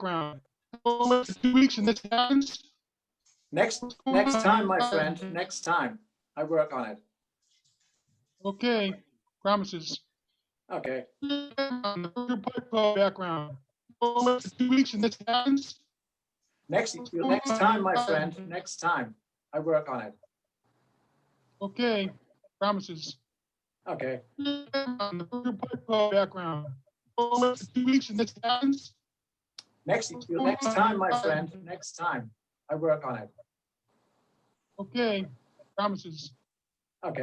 background. Oh, 2 weeks and this happens? Next time, my friend, next time. I work on it. Okay, promises. Okay. Background. Oh, 2 weeks and this happens? Next time, my friend, next time. I work on it. Okay, promises. Okay. Background. Oh, 2 weeks and this happens? Next time, my friend, next time. I work on it. Okay, promises. Okay.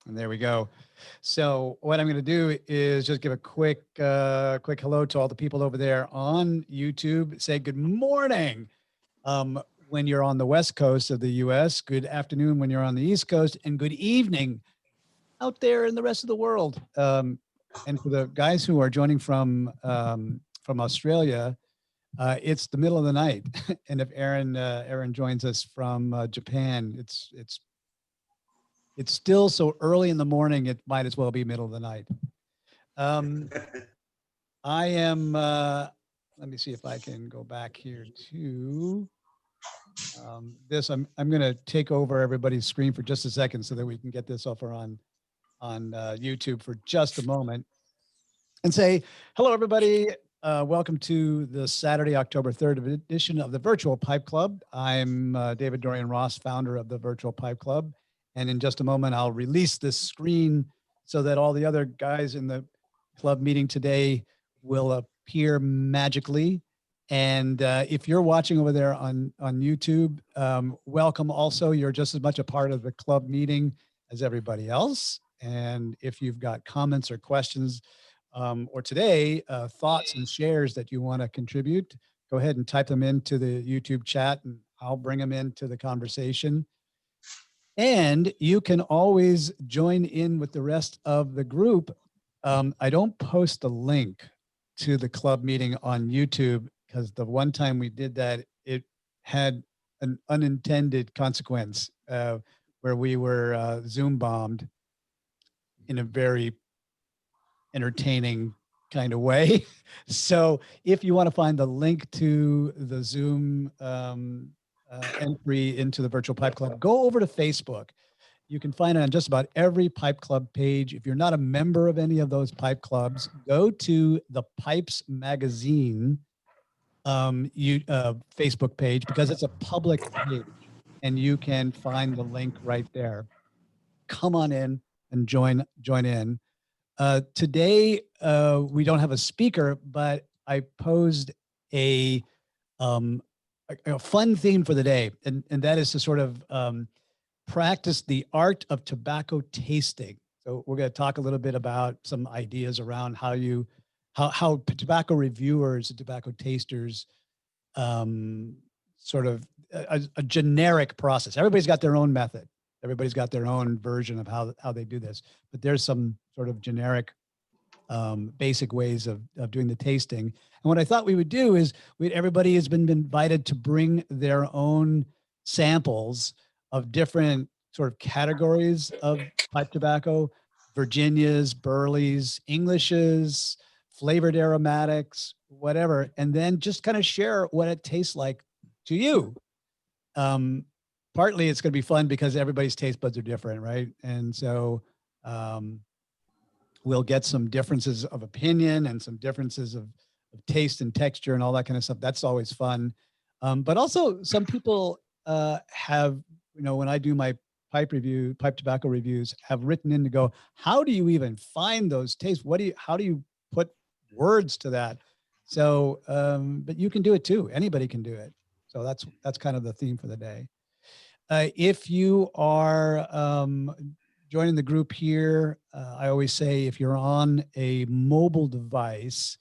And there we go. So what I'm going to do is just give a quick hello to all the people over there on YouTube. Say good morning when you're on the West Coast of the U.S. Good afternoon when you're on the East Coast, and good evening out there in the rest of the world. And for the guys who are joining from Australia, it's the middle of the night. And if Aaron joins us from Japan, it's still so early in the morning, it might as well be middle of the night. I am, let me see if I can go back here to this. I'm going to take over everybody's screen for just a second so that we can get this over on YouTube for just a moment and say, hello, everybody. Welcome to the Saturday, October 3rd edition of the Virtual Pipe Club. I'm David Dorian Ross, founder of the Virtual Pipe Club. And in just a moment, I'll release this screen so that all the other guys in the club meeting today will appear magically. And if you're watching over there on YouTube, welcome also. You're just as much a part of the club meeting as everybody else. And if you've got comments or questions or today, thoughts and shares that you want to contribute, go ahead and type them into the YouTube chat and I'll bring them into the conversation. And you can always join in with the rest of the group. I don't post the link to the club meeting on YouTube because the one time we did that, it had an unintended consequence where we were Zoom bombed in a very entertaining kind of way. So if you want to find the link to the Zoom entry into the Virtual Pipe Club, go over to Facebook. You can find it on just about every Pipe Club page. If you're not a member of any of those Pipe Clubs, go to the Pipes Magazine Facebook page because it's a public page and you can find the link right there. Come on in and join in. Today, we don't have a speaker, but I posed a fun theme for the day, and that is to sort of practice the art of tobacco tasting. So we're going to talk a little bit about some ideas around how tobacco reviewers and tobacco tasters sort of a generic process. Everybody's got their own method. Everybody's got their own version of how they do this, but there's some sort of generic basic ways of doing the tasting. And what I thought we would do is everybody has been invited to bring their own samples of different sort of categories of pipe tobacco, Virginias, Burleys, Englishes, flavored aromatics, whatever, and then just kind of share what it tastes like to you. Partly it's going to be fun because everybody's taste buds are different, right? And so we'll get some differences of opinion and some differences of taste and texture and all that kind of stuff. That's always fun. But also some people have, when I do my pipe tobacco reviews, have written in to go, how do you even find those tastes? How do you put words to that? So, but you can do it too. Anybody can do it. So that's kind of the theme for the day. If you are joining the group here, I always say if you're on a mobile device,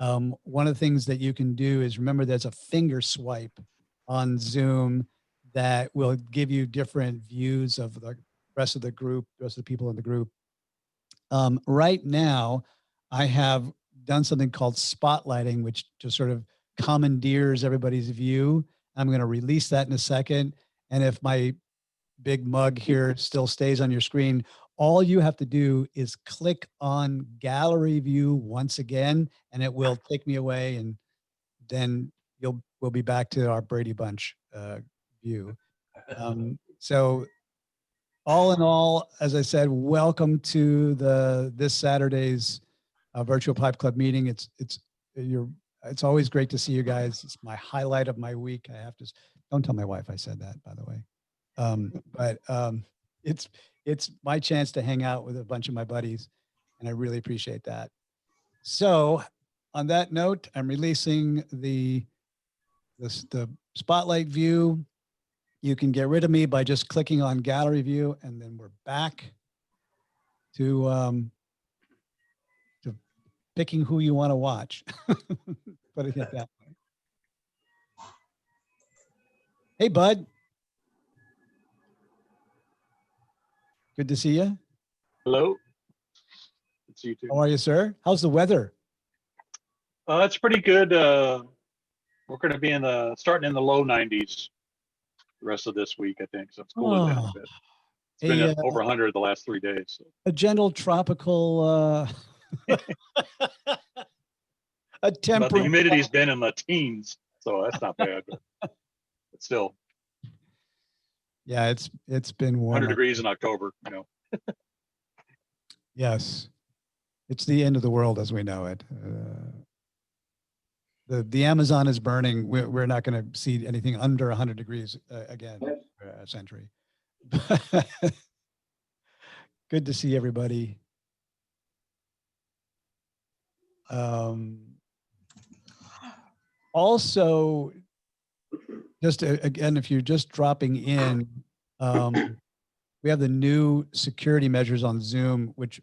one of the things that you can do is remember there's a finger swipe on Zoom that will give you different views of the rest of the group, the rest of the people in the group. Right now, I have done something called spotlighting, which just sort of commandeers everybody's view. I'm going to release that in a second. And if my big mug here still stays on your screen, all you have to do is click on gallery view once again, and it will take me away and then we'll be back to our Brady Bunch view. So all in all, as I said, welcome to this Saturday's virtual Pipe Club meeting. It's always great to see you guys. It's my highlight of my week. I have to, don't tell my wife I said that, by the way. But it's my chance to hang out with a bunch of my buddies, and I really appreciate that. So on that note, I'm releasing the spotlight view. You can get rid of me by just clicking on gallery view, and then we're back to picking who you want to watch. Putting it that way. Hey, bud. Good to see you. Hello. Good to see you too. How are you, sir? How's the weather? It's pretty good. We're going to be starting in the low 90s the rest of this week, I think. So it's cooling down a bit. It's been over 100 the last 3 days. So. A gentle tropical, a temperate. But the humidity's been in the teens, so that's not bad. But still. Yeah, it's been warm. 100 degrees in October, you know. Yes, it's the end of the world as we know it. The Amazon is burning. We're not going to see anything under 100 degrees again for a century. Good to see everybody. Also, just again, if you're just dropping in, we have the new security measures on Zoom, which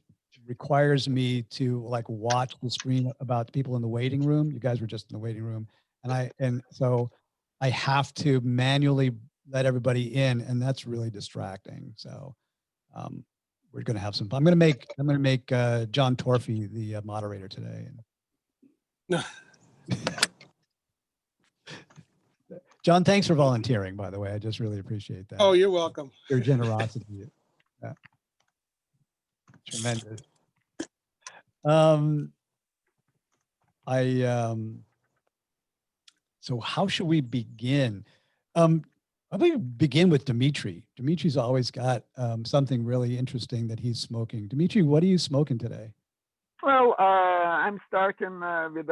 requires me to like watch the screen about the people in the waiting room. You guys were just in the waiting room, and so I have to manually let everybody in, and that's really distracting. So we're going to have some fun. I'm going to make John Torfey the moderator today. John, thanks for volunteering, by the way. I just really appreciate that. Oh, you're welcome. Your generosity. Yeah. Tremendous. So how should we begin? I'm going to begin with Dimitri. Dimitri's always got something really interesting that he's smoking. Dimitri, what are you smoking today? Well, I'm starting with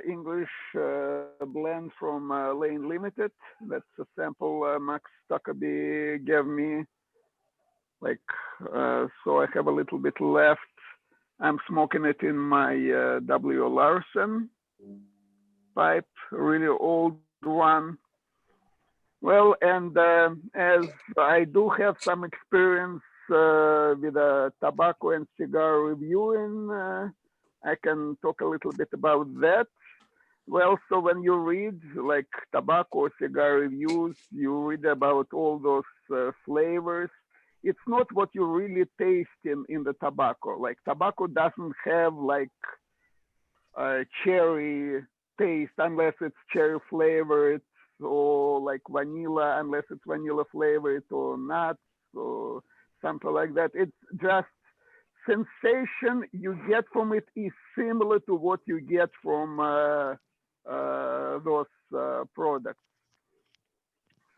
English blend from Lane Limited. That's a sample Max Stuckaby gave me. So I have a little bit left. I'm smoking it in my W. Larson pipe, really old one. Well, and as I do have some experience with tobacco and cigar reviewing, I can talk a little bit about that. Well, so when you read like tobacco or cigar reviews, you read about all those flavors. It's not what you really taste in the tobacco. Like tobacco doesn't have like a cherry taste unless it's cherry flavored, or like vanilla unless it's vanilla flavored, or nuts or something like that. It's just sensation you get from it is similar to what you get from those products.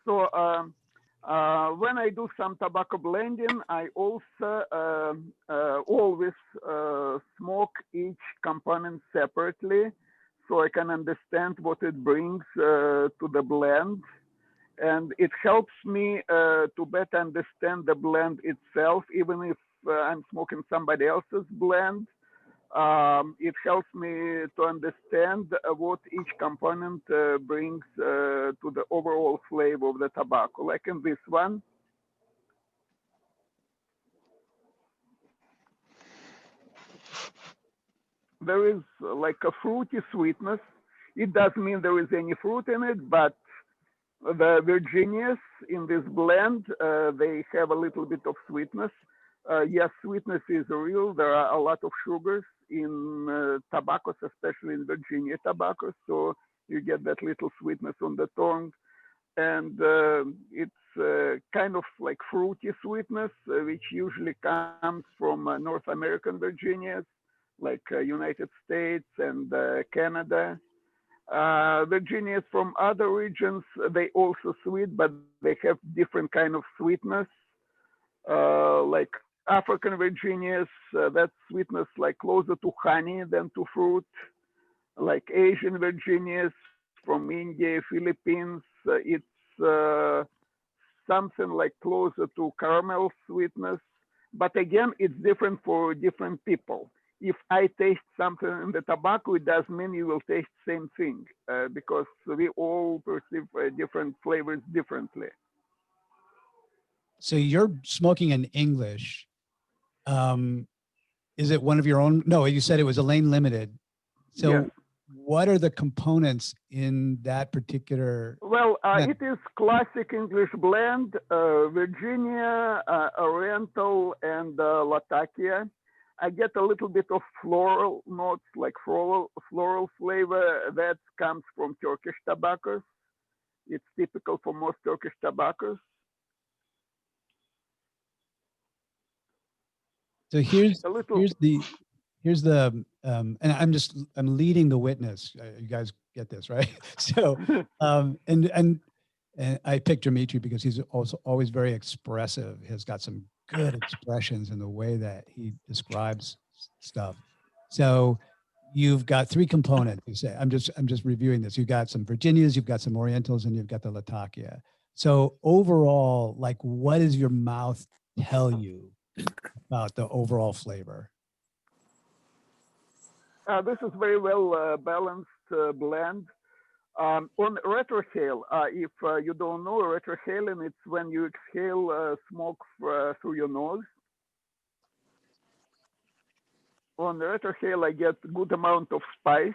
So when I do some tobacco blending, I also always smoke each component separately so I can understand what it brings to the blend. And it helps me to better understand the blend itself, even if I'm smoking somebody else's blend. It helps me to understand what each component brings to the overall flavor of the tobacco. Like in this one, there is like a fruity sweetness. It doesn't mean there is any fruit in it, but the Virginias in this blend, they have a little bit of sweetness. Yes, sweetness is real. There are a lot of sugars in tobaccos, especially in Virginia tobaccos. So you get that little sweetness on the tongue. And it's kind of like fruity sweetness, which usually comes from North American Virginias, like United States and Canada. Virginias from other regions, they also sweet, but they have different kind of sweetness. Like African Virginias, that sweetness like closer to honey than to fruit. Like Asian Virginias from India, Philippines, it's something like closer to caramel sweetness. But again, it's different for different people. If I taste something in the tobacco, it doesn't mean you will taste same thing because we all perceive different flavors differently. So you're smoking in English. Um, is it one of your own? No, you said it was a lane limited. So Yes. what are the components in that particular? Well, Yeah. it is classic English blend, Virginia, Oriental, and Latakia. I get a little bit of floral notes, like floral flavor that comes from Turkish tobaccos. It's typical for most Turkish tobaccos. So here's A little, here's the and I'm leading the witness. You guys get this, right? So and I picked Dimitri because he's also always very expressive. He's got some good expressions in the way that he describes stuff. So you've got three components. You say I'm just reviewing this. You've got some Virginias, you've got some Orientals, and you've got the Latakia. So overall, like, what does your mouth tell you about the overall flavor? this is very well balanced blend. On retrohale, if you don't know, retrohaling, it's when you exhale smoke through your nose. On retrohale, I get good amount of spice.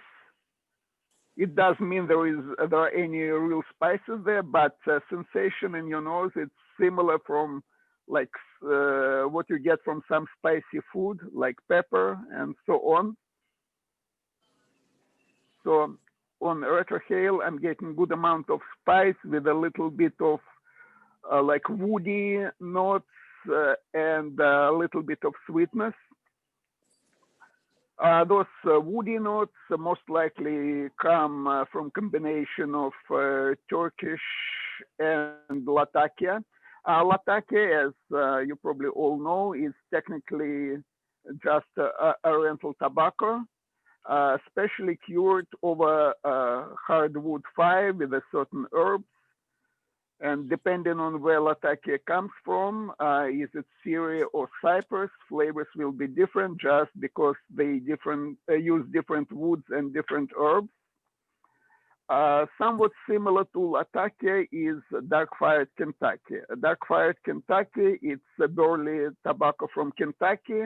It doesn't mean there are any real spices there, but sensation in your nose, it's similar from like what you get from some spicy food, like pepper and so on. So on retrohale, I'm getting good amount of spice with a little bit of like woody notes and a little bit of sweetness. Those woody notes most likely come from combination of Turkish and Latakia. Latakia, as you probably all know, is technically just Oriental tobacco, specially cured over hardwood fire with a certain herbs. And depending on where Latakia comes from, is it Syria or Cyprus, flavors will be different just because they use different woods and different herbs. Somewhat similar to Latakia is dark-fired Kentucky. Dark-fired Kentucky, it's a burley tobacco from Kentucky,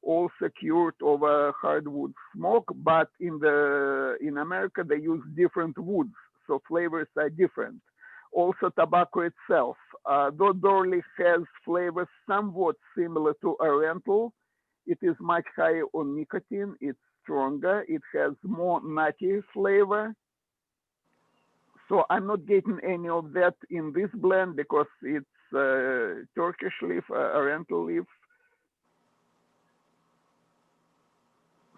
also cured over hardwood smoke, but in America they use different woods, so flavors are different. Also, tobacco itself, though burley has flavors somewhat similar to Oriental, it is much higher on nicotine. It's stronger. It has more nutty flavor. So I'm not getting any of that in this blend because it's Turkish leaf, Oriental leaf.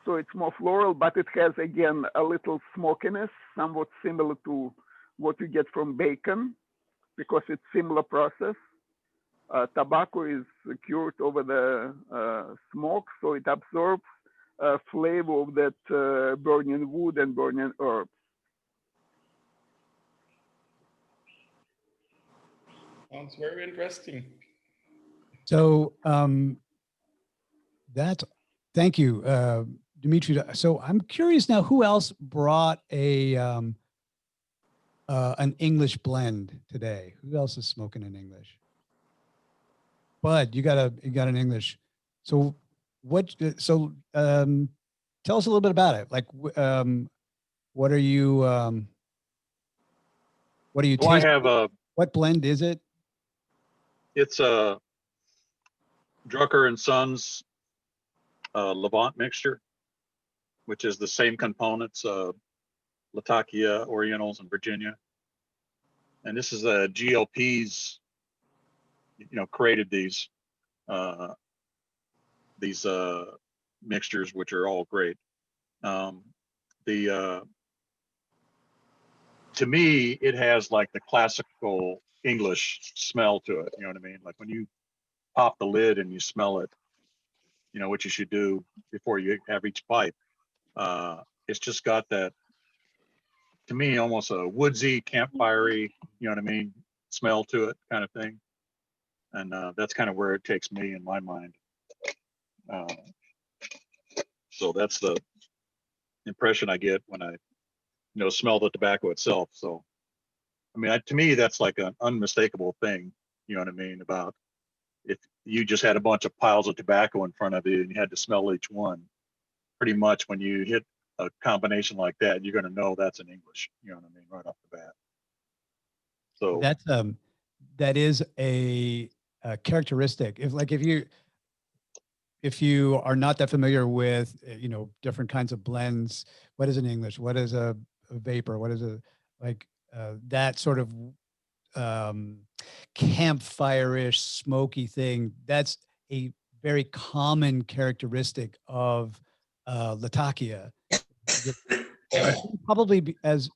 So it's more floral, but it has, again, a little smokiness, somewhat similar to what you get from bacon because it's similar process. Tobacco is cured over the smoke, so it absorbs flavor of that burning wood and burning herb. Sounds very interesting. So thank you, Dimitri. So I'm curious now, who else brought an English blend today? Who else is smoking in English? Bud, you got an English. So tell us a little bit about it. Like, what are you Well, I tasting? have What blend is it? it's a Drucker and Sons Levant mixture, which is the same components of Latakia, Orientals, and Virginia. And this is the GLPs, created these mixtures, which are all great. The to me, it has like the classical English smell to it. You know what I mean? Like when you pop the lid and you smell it, you know, what you should do before you have each pipe. It's just got that, to me, almost a woodsy, campfirey, you know what I mean, smell to it kind of thing. And that's kind of where it takes me in my mind. So that's the impression I get when I, smell the tobacco itself. So, I mean, to me, that's like an unmistakable thing. You know what I mean? About if you just had a bunch of piles of tobacco in front of you and you had to smell each one, pretty much when you hit a combination like that, you're going to know that's in English. You know what I mean? Right off the bat. So That's that is a characteristic. If you are not that familiar with different kinds of blends, what is an English? What is a vapor? What is a that sort of campfire-ish smoky thing? That's a very common characteristic of Latakia. Probably as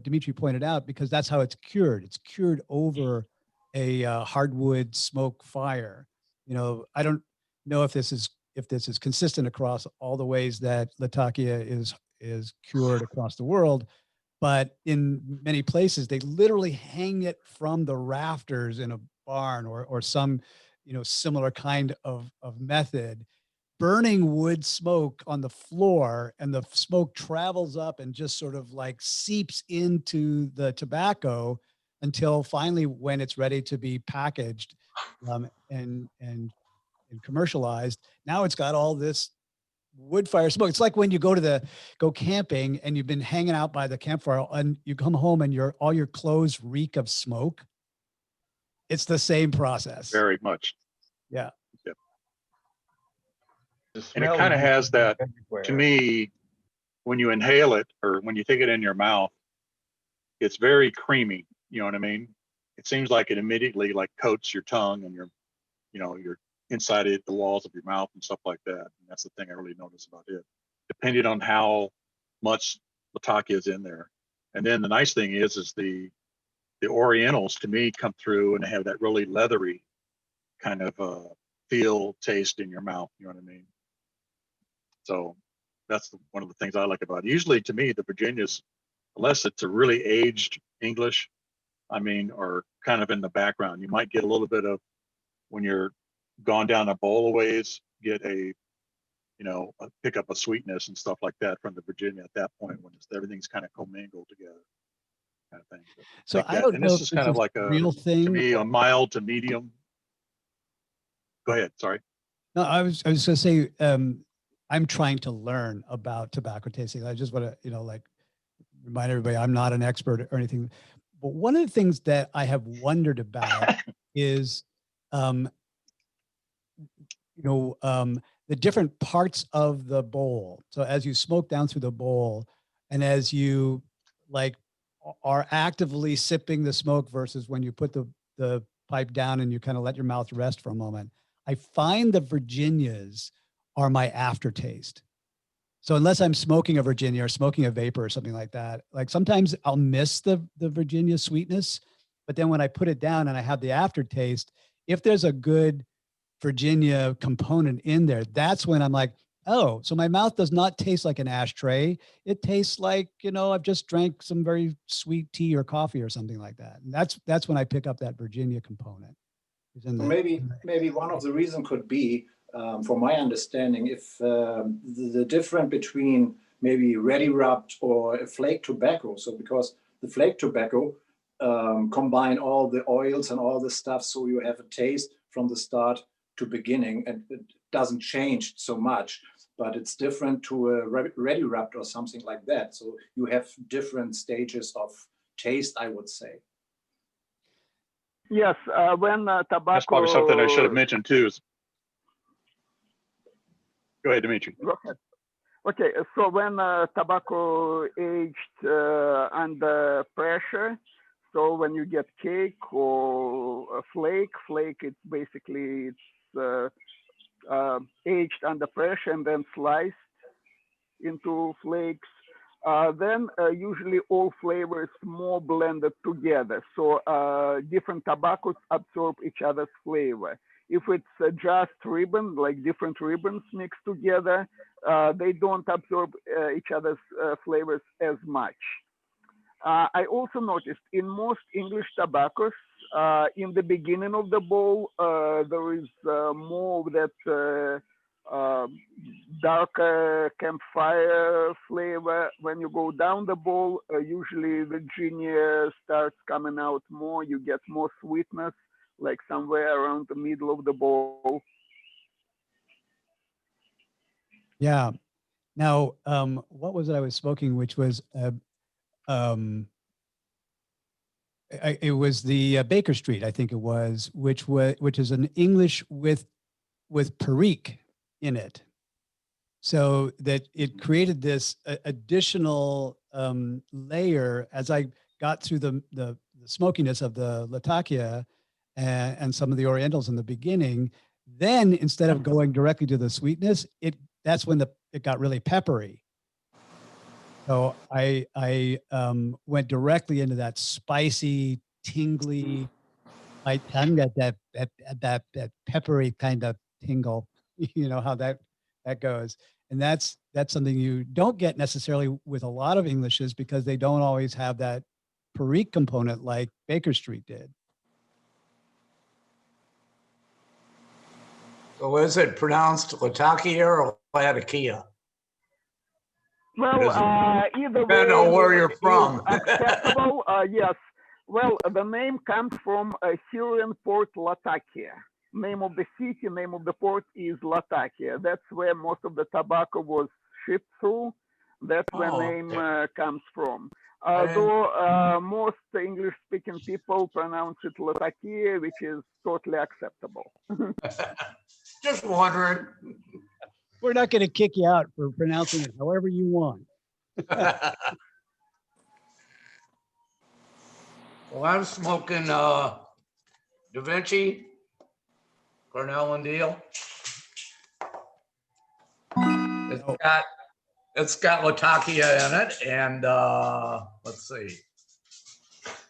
Dimitri pointed out, because that's how it's cured. It's cured over a hardwood smoke fire. I don't know if this is consistent across all the ways that Latakia is cured across the world, but in many places they literally hang it from the rafters in a barn or some similar kind of method, burning wood smoke on the floor, and the smoke travels up and just sort of like seeps into the tobacco until finally, when it's ready to be packaged and commercialized, now it's got all this wood fire smoke. It's like when you go camping and you've been hanging out by the campfire and you come home and all your clothes reek of smoke. It's the same process. very much. Yeah. Yep. And it kind of has that, to me, when you inhale it or when you take it in your mouth, it's very creamy. You know what I mean? It seems like it immediately like coats your tongue and your inside it, the walls of your mouth and stuff like that. And that's the thing I really notice about it, depending on how much Latakia is in there. And then the nice thing is the Orientals, to me, come through and they have that really leathery kind of feel, taste in your mouth. You know what I mean? So that's one of the things I like about it. Usually, to me, the Virginias, unless it's a really aged English, I mean, or kind of in the background, you might get a little bit of, when you're gone down a bowl of ways, get pick up a sweetness and stuff like that from the Virginia at that point when everything's kind of commingled together, kind of thing. So like I that. don't And know this if is this kind of is like a real thing. to me, a mild to medium. Go ahead. Sorry. No, I was going to say, I'm trying to learn about tobacco tasting. I just want to, remind everybody I'm not an expert or anything. But one of the things that I have wondered about is, the different parts of the bowl. So as you smoke down through the bowl, and as you are actively sipping the smoke versus when you put the pipe down and you kind of let your mouth rest for a moment, I find the Virginias are my aftertaste. So unless I'm smoking a Virginia or smoking a vapor or something like that, like sometimes I'll miss the Virginia sweetness, but then when I put it down and I have the aftertaste, if there's a good Virginia component in there, that's when I'm like, oh, so my mouth does not taste like an ashtray. It tastes like, I've just drank some very sweet tea or coffee or something like that. And that's when I pick up that Virginia component. Maybe one of the reasons could be, from my understanding, if the difference between maybe ready rubbed or a flake tobacco. So because the flake tobacco combine all the oils and all the stuff, so you have a taste from the start to beginning, and it doesn't change so much. But it's different to a ready rubbed or something like that. So you have different stages of taste, I would say. Yes, when tobacco. That's probably something I should have mentioned too. Go ahead, Dimitri. Okay, so when tobacco aged under pressure, so when you get cake or a flake, it's basically aged under pressure and then sliced into flakes. then usually all flavors more blended together. So different tobaccos absorb each other's flavor. If it's just ribbon, like different ribbons mixed together, they don't absorb each other's flavors as much. I also noticed in most English tobaccos, in the beginning of the bowl, there is more of that darker campfire flavor. When you go down the bowl, usually the ginger starts coming out more. You get more sweetness, like somewhere around the middle of the bowl. Yeah. Now, what was it I was smoking, which was it was the Baker Street, I think it was, which is an English with Perique in it, so that it created this additional layer as I got through the smokiness of the Latakia and some of the Orientals in the beginning. Then instead of going directly to the sweetness, that's when it got really peppery. So I went directly into that spicy, tingly. My tongue got that peppery kind of tingle. You know how that goes, and that's something you don't get necessarily with a lot of Englishes because they don't always have that Perique component like Baker Street did. So is it pronounced Latakia or Latakia? Well, either way, Depending on where you're from. acceptable. Yes. Well, the name comes from Syrian port Latakia. Name of the city, name of the port is Latakia. That's where most of the tobacco was shipped through. That's where name comes from. Though most English-speaking people pronounce it Latakia, which is totally acceptable. Just wondering. We're not going to kick you out for pronouncing it however you want. Well, I'm smoking Da Vinci, Cornell and Deal. It's got Latakia in it, and let's see,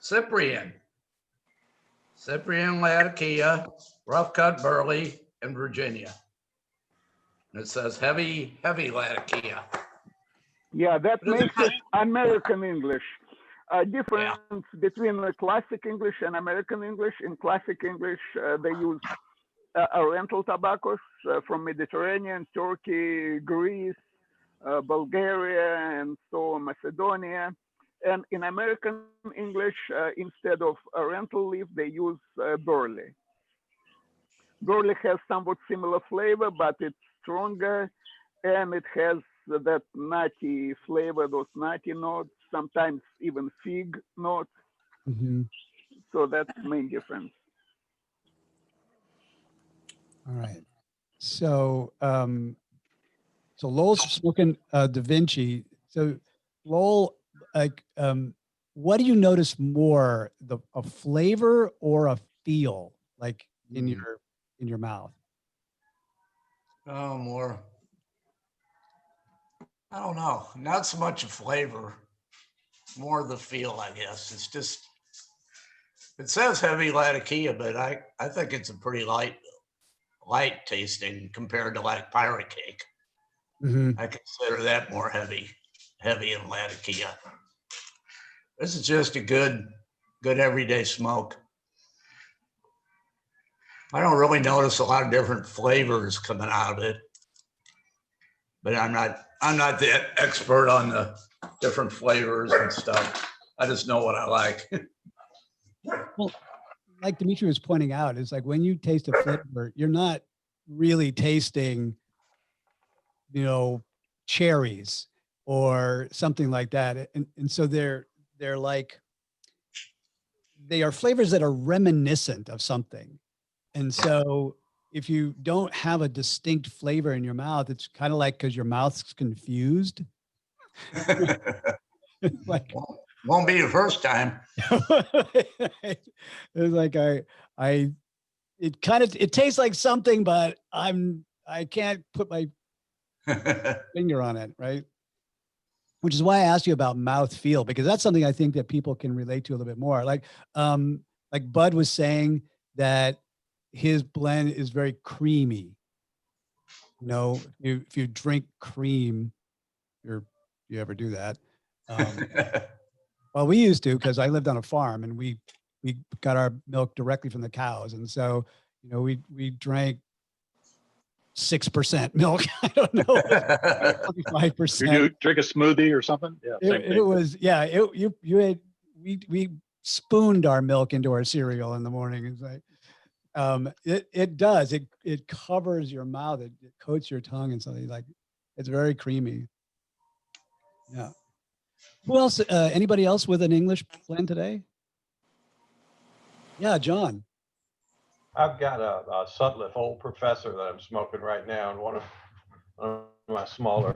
Cyprian Latakia, rough cut burley in Virginia. And it says heavy Latakia. Yeah, that makes it American English. Difference between the classic English and American English. In classic English, they use Oriental tobaccos from Mediterranean, Turkey, Greece, Bulgaria, and so on, Macedonia. And in American English, instead of Oriental leaf, they use burley. Burley has somewhat similar flavor, but it's stronger, and it has that nutty flavor, those nutty notes, sometimes even fig notes. Mm-hmm. So that's the main difference. All right. So, so Lowell's smoking Da Vinci. So, Lowell, like, what do you notice more, a flavor or a feel, like in your mouth? Oh, more. I don't know. Not so much a flavor, more the feel, I guess. It's just, it says heavy Latakia, but I think it's a pretty light tasting compared to like Pirate Cake. Mm-hmm. I consider that more heavy in Latakia. This is just a good everyday smoke. I don't really notice a lot of different flavors coming out of it, but I'm not the expert on the different flavors and stuff. I just know what I like. Well, like Dimitri was pointing out, it's like when you taste a flavor, you're not really tasting, cherries or something like that. And so they're like, they are flavors that are reminiscent of something. And so if you don't have a distinct flavor in your mouth, it's kind of like, because your mouth's confused. Like, won't be the first time. It's like it tastes like something, but I can't put my finger on it, right? which is why I asked you about mouth feel, because that's something I think that people can relate to a little bit more. Like Bud was saying that his blend is very creamy. You know, if you drink cream, you ever do that? Well, we used to, because I lived on a farm and we got our milk directly from the cows, and so you know we drank 6% milk. I don't know, 25%. You do drink a smoothie or something? Yeah, same It thing. was, yeah. You had we spooned our milk into our cereal in the morning. It's like, it does. It covers your mouth. It coats your tongue and something like. It's very creamy. Yeah. Who else? Anybody else with an English blend today? Yeah, John. I've got a Sutliff Old Professor that I'm smoking right now in one of my smaller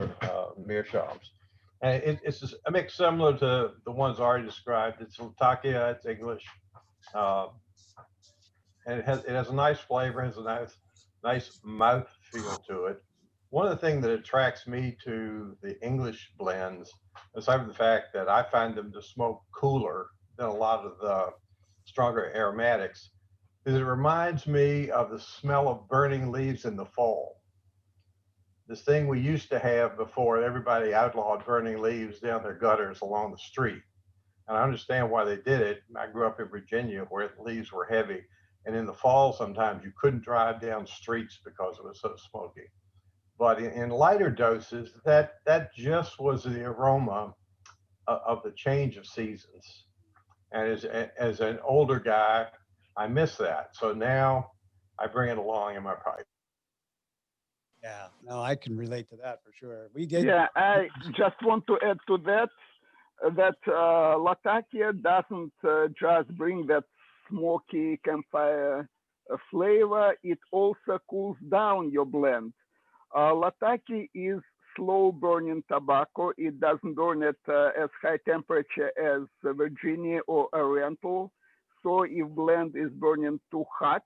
meerschaums. And it's just a mix similar to the ones already described. It's Latakia, it's English. And it has a nice flavor, has a nice mouth feel to it. One of the things that attracts me to the English blends, aside from the fact that I find them to smoke cooler than a lot of the stronger aromatics, is it reminds me of the smell of burning leaves in the fall. This thing we used to have before everybody outlawed burning leaves down their gutters along the street. And I understand why they did it. I grew up in Virginia where the leaves were heavy. And in the fall, sometimes you couldn't drive down streets because it was so smoky. But in lighter doses, that just was the aroma of the change of seasons. And as an older guy, I miss that. So now I bring it along in my pipe. Yeah, no, I can relate to that for sure. We did. Yeah, I just want to add to that Latakia doesn't just bring that smoky campfire flavor, it also cools down your blend. Lataki is slow burning tobacco. It doesn't burn at as high temperature as Virginia or Oriental. So if blend is burning too hot,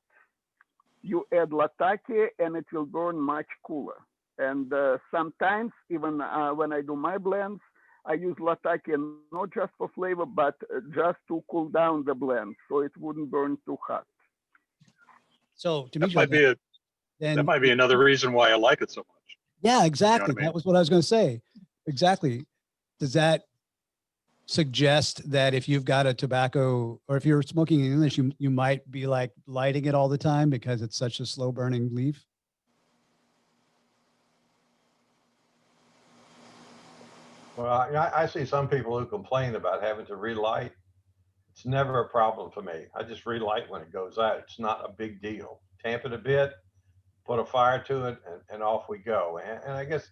you add Lataki and it will burn much cooler. And sometimes even when I do my blends, I use Lataki not just for flavor, but just to cool down the blend so it wouldn't burn too hot. So That might be another reason why I like it so much. Yeah, exactly. You know what I mean? That was what I was going to say. Exactly. Does that suggest that if you've got a tobacco or if you're smoking in English, you might be like lighting it all the time because it's such a slow burning leaf? Well, I see some people who complain about having to relight. It's never a problem for me. I just relight when it goes out. It's not a big deal. Tamp it a bit, put a fire to it, and off we go. And I guess,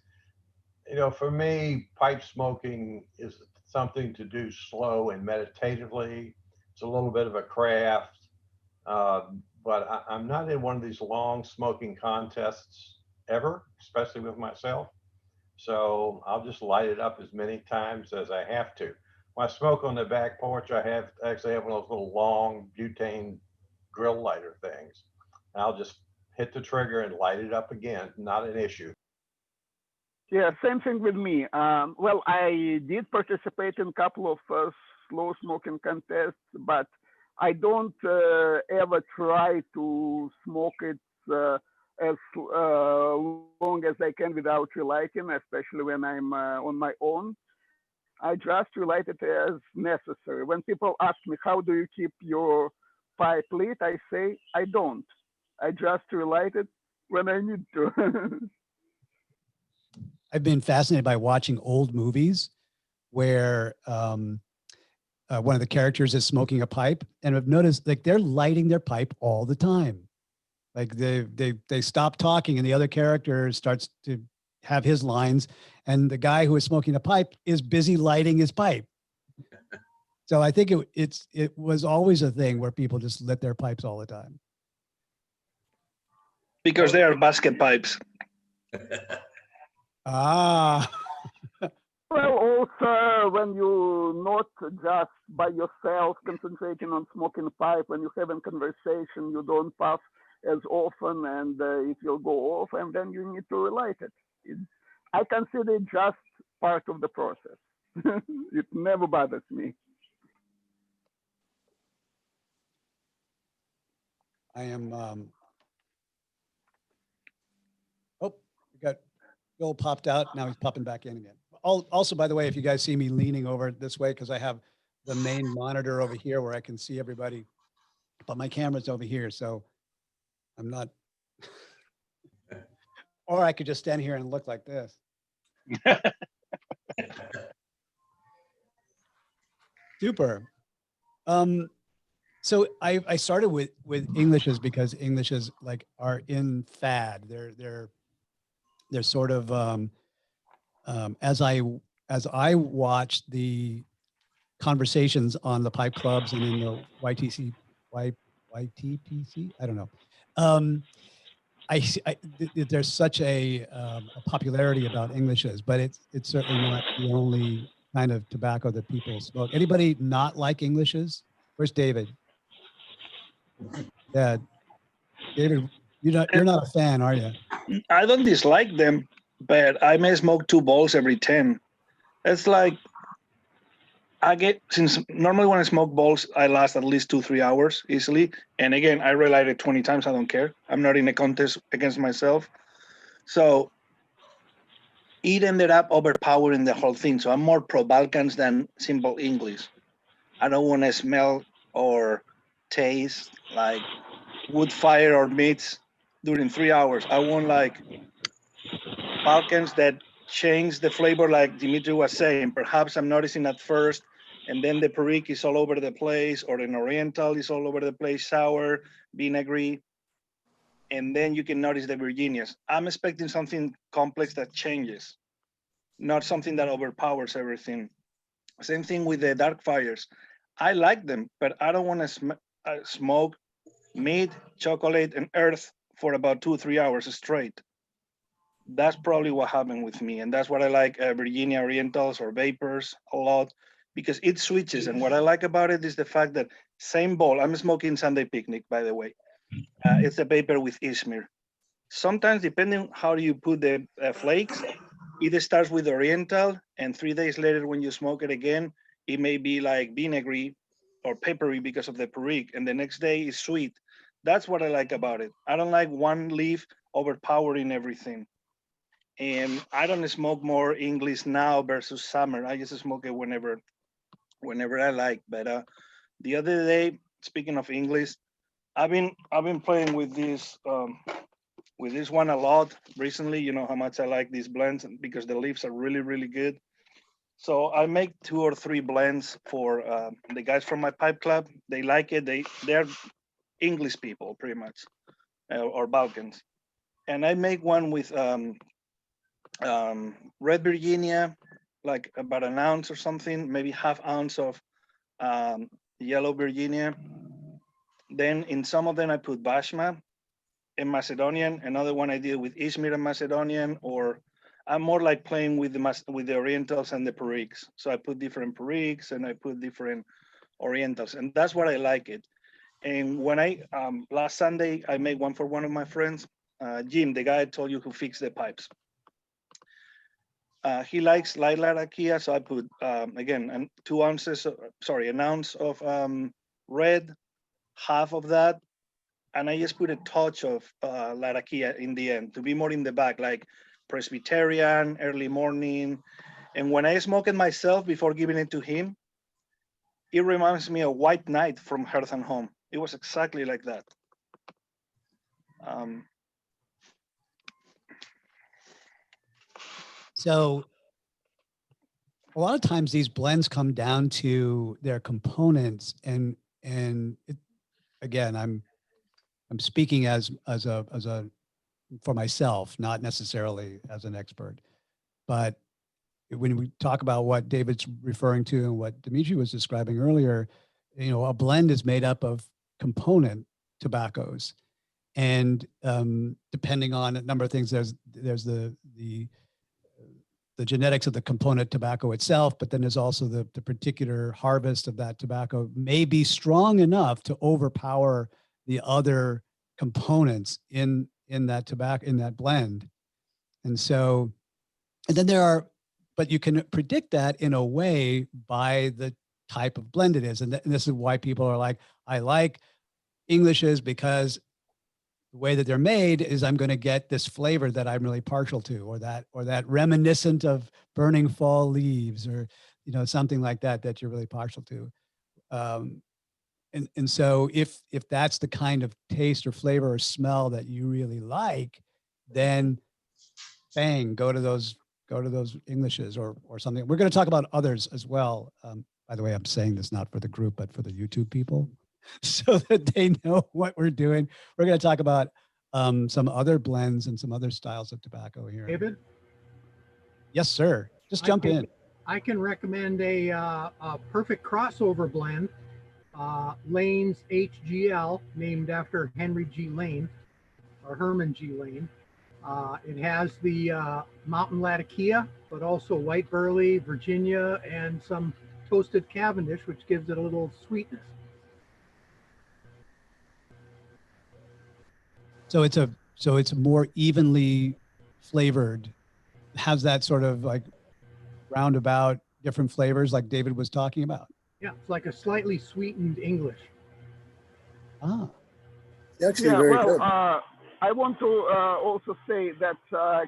you know, for me, pipe smoking is something to do slow and meditatively. It's a little bit of a craft, but I'm not in one of these long smoking contests ever, especially with myself. So I'll just light it up as many times as I have to. When I smoke on the back porch, I actually have one of those little long butane grill lighter things. I'll just hit the trigger and light it up again. Not an issue. Yeah, same thing with me. Well, I did participate in a couple of slow smoking contests, but I don't ever try to smoke it as long as I can without relighting, especially when I'm on my own. I just relight it as necessary. When people ask me, how do you keep your pipe lit? I say, I don't. I just relight it when I need to. I've been fascinated by watching old movies where one of the characters is smoking a pipe, and I've noticed like they're lighting their pipe all the time. Like they stop talking and the other character starts to have his lines, and the guy who is smoking the pipe is busy lighting his pipe. So I think it was always a thing where people just lit their pipes all the time. Because they are basket pipes. Ah. Well, also when you're not just by yourself concentrating on smoking pipe, when you're having conversation, you don't puff as often, and it will go off, and then you need to relight it. I consider it just part of the process. It never bothers me. I am, oh, we got Bill popped out. Now he's popping back in again. Also, by the way, if you guys see me leaning over this way, because I have the main monitor over here where I can see everybody, but my camera's over here, so I'm not, or I could just stand here and look like this. Super. So I started with Englishes because Englishes like are in fad. They're sort of as I watched the conversations on the pipe clubs and in the YTPC, I don't know. There's such a popularity about Englishes, but it's certainly not the only kind of tobacco that people smoke. Anybody not like Englishes? Where's David? Yeah, David, you're not a fan, are you? I don't dislike them, but I may smoke 2 balls every 10. It's like since normally when I smoke balls, I last at least 2-3 hours easily. And again, I relight it 20 times. I don't care. I'm not in a contest against myself. So it ended up overpowering the whole thing. So I'm more pro Balkans than simple English. I don't want to smell or taste like wood fire or meats during 3 hours. I want like Balkans that change the flavor, like Dimitri was saying. Perhaps I'm noticing at first, and then the Perique is all over the place, or an Oriental is all over the place, sour, vinegary, and then you can notice the Virginias. I'm expecting something complex that changes, not something that overpowers everything. Same thing with the dark fires. I like them, but I don't want to smoke meat, chocolate, and earth for about 2-3 hours straight. That's probably what happened with me. And that's what I like Virginia Orientals or Vapors a lot, because it switches. And what I like about it is the fact that same bowl, I'm smoking Sunday Picnic, by the way. It's a Vapor with Izmir. Sometimes, depending how you put the flakes, it starts with Oriental, and 3 days later when you smoke it again, it may be like vinegary or peppery because of the Perique, and the next day is sweet. That's what I like about it. I don't like one leaf overpowering everything. And I don't smoke more English now versus summer. I just smoke it whenever I like. But the other day, speaking of English, I've been playing with this one a lot recently. You know how much I like these blends because the leaves are really, really good. So I make 2 or 3 blends for the guys from my pipe club. They like it. They're English people pretty much, or Balkans. And I make one with red Virginia, like about an ounce or something, maybe half ounce of yellow Virginia. Then in some of them I put Bashma and Macedonian. Another one I did with Izmir and Macedonian, or I'm more like playing with the Orientals and the Periques. So I put different Periques and I put different Orientals, and that's what I like it. And when I last Sunday I made one for one of my friends, Jim, the guy I told you who fixed the pipes. He likes light Latakia, so I put again 2 ounces. An ounce of red, half of that, and I just put a touch of Latakia in the end to be more in the back, like Presbyterian, early morning. And when I smoke it myself before giving it to him, it reminds me of White Knight from Hearth and Home. It was exactly like that. So a lot of times these blends come down to their components, and again, I'm speaking as a for myself, not necessarily as an expert, but when we talk about what David's referring to and what Dimitri was describing earlier, a blend is made up of component tobaccos, and depending on a number of things, there's the genetics of the component tobacco itself, but then there's also the particular harvest of that tobacco may be strong enough to overpower the other components in that tobacco, in that blend. And so, and then there are but you can predict that in a way by the type of blend it is. And this is why people are like, I like Englishes because the way that they're made is I'm going to get this flavor that I'm really partial to, or that reminiscent of burning fall leaves, or, you know, something like that, that you're really partial to. And so if that's the kind of taste or flavor or smell that you really like, then bang, go to those Englishes or something. We're going to talk about others as well. By the way, I'm saying this not for the group, but for the YouTube people, so that they know what we're doing. We're going to talk about some other blends and some other styles of tobacco here. David? Yes, sir. Just jump in. I can recommend a perfect crossover blend, Lane's HGL, named after Henry G. Lane, or Herman G. Lane. It has the Mountain Latakia, but also white burley, Virginia, and some toasted Cavendish, which gives it a little sweetness. So it's more evenly flavored. Has that sort of like roundabout different flavors like David was talking about. Yeah, it's like a slightly sweetened English. Ah, Actually, very well, good. I want to also say that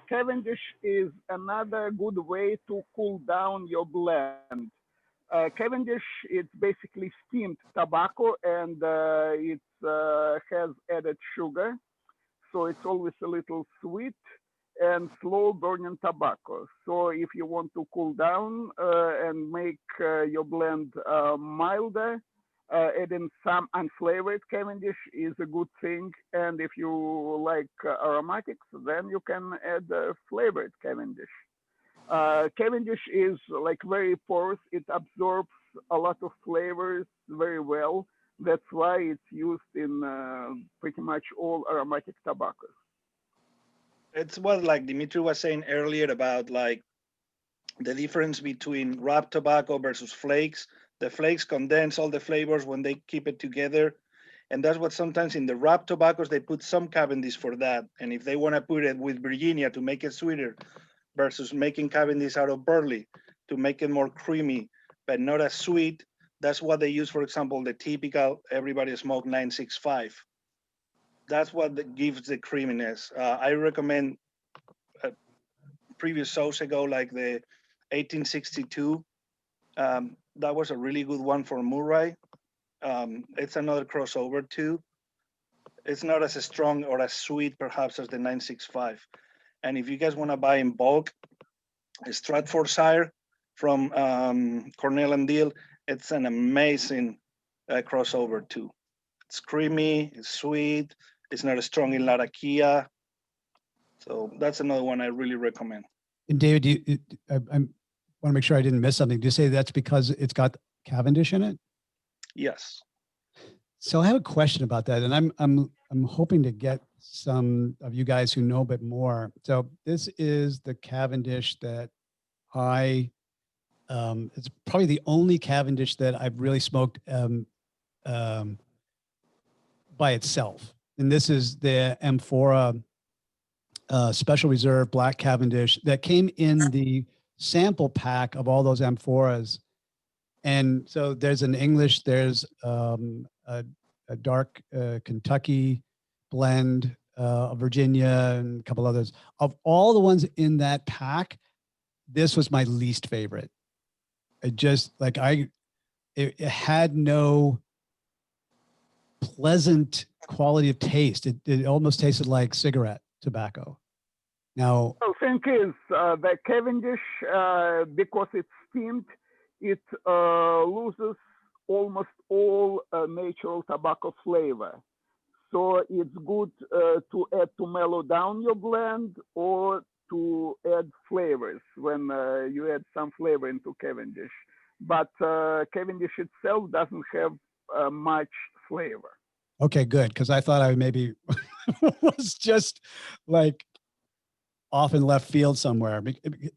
Cavendish is another good way to cool down your blend. Cavendish, it's basically steamed tobacco, and it has added sugar. So it's always a little sweet and slow burning tobacco. So if you want to cool down and make your blend milder, adding some unflavored Cavendish is a good thing. And if you like aromatics, then you can add flavored Cavendish. Cavendish is like very porous. It absorbs a lot of flavors very well. That's why it's used in pretty much all aromatic tobaccos. It's what like Dimitri was saying earlier about like the difference between wrapped tobacco versus flakes. The flakes condense all the flavors when they keep it together. And that's what sometimes in the wrapped tobaccos, they put some Cavendish for that. And if they want to put it with Virginia to make it sweeter versus making Cavendish out of burley to make it more creamy, but not as sweet, that's what they use, for example, the typical everybody smoke 965. That's what gives the creaminess. I recommend previous shows ago, like the 1862. That was a really good one for Murray. It's another crossover too. It's not as strong or as sweet perhaps as the 965. And if you guys want to buy in bulk, Stratfordshire from Cornell and Deal, it's an amazing crossover too. It's creamy, it's sweet, it's not as strong in Latakia. So that's another one I really recommend. and David, I want to make sure I didn't miss something. Do you say that's because it's got Cavendish in it? Yes. So I have a question about that, and I'm hoping to get some of you guys who know a bit more. So this is the Cavendish that it's probably the only Cavendish that I've really smoked by itself. And this is the Amphora Special Reserve Black Cavendish that came in the sample pack of all those Amphoras. And so there's an English, there's a dark Kentucky blend, Virginia, and a couple others. Of all the ones in that pack, this was my least favorite. It just like it had no pleasant quality of taste. It almost tasted like cigarette tobacco. Now, the thing is, the Cavendish, because it's steamed, it loses almost all natural tobacco flavor. So it's good to add to mellow down your blend or to add flavors when you add some flavor into Cavendish. But Cavendish itself doesn't have much flavor. okay, good, because I thought I maybe was just like off in left field somewhere,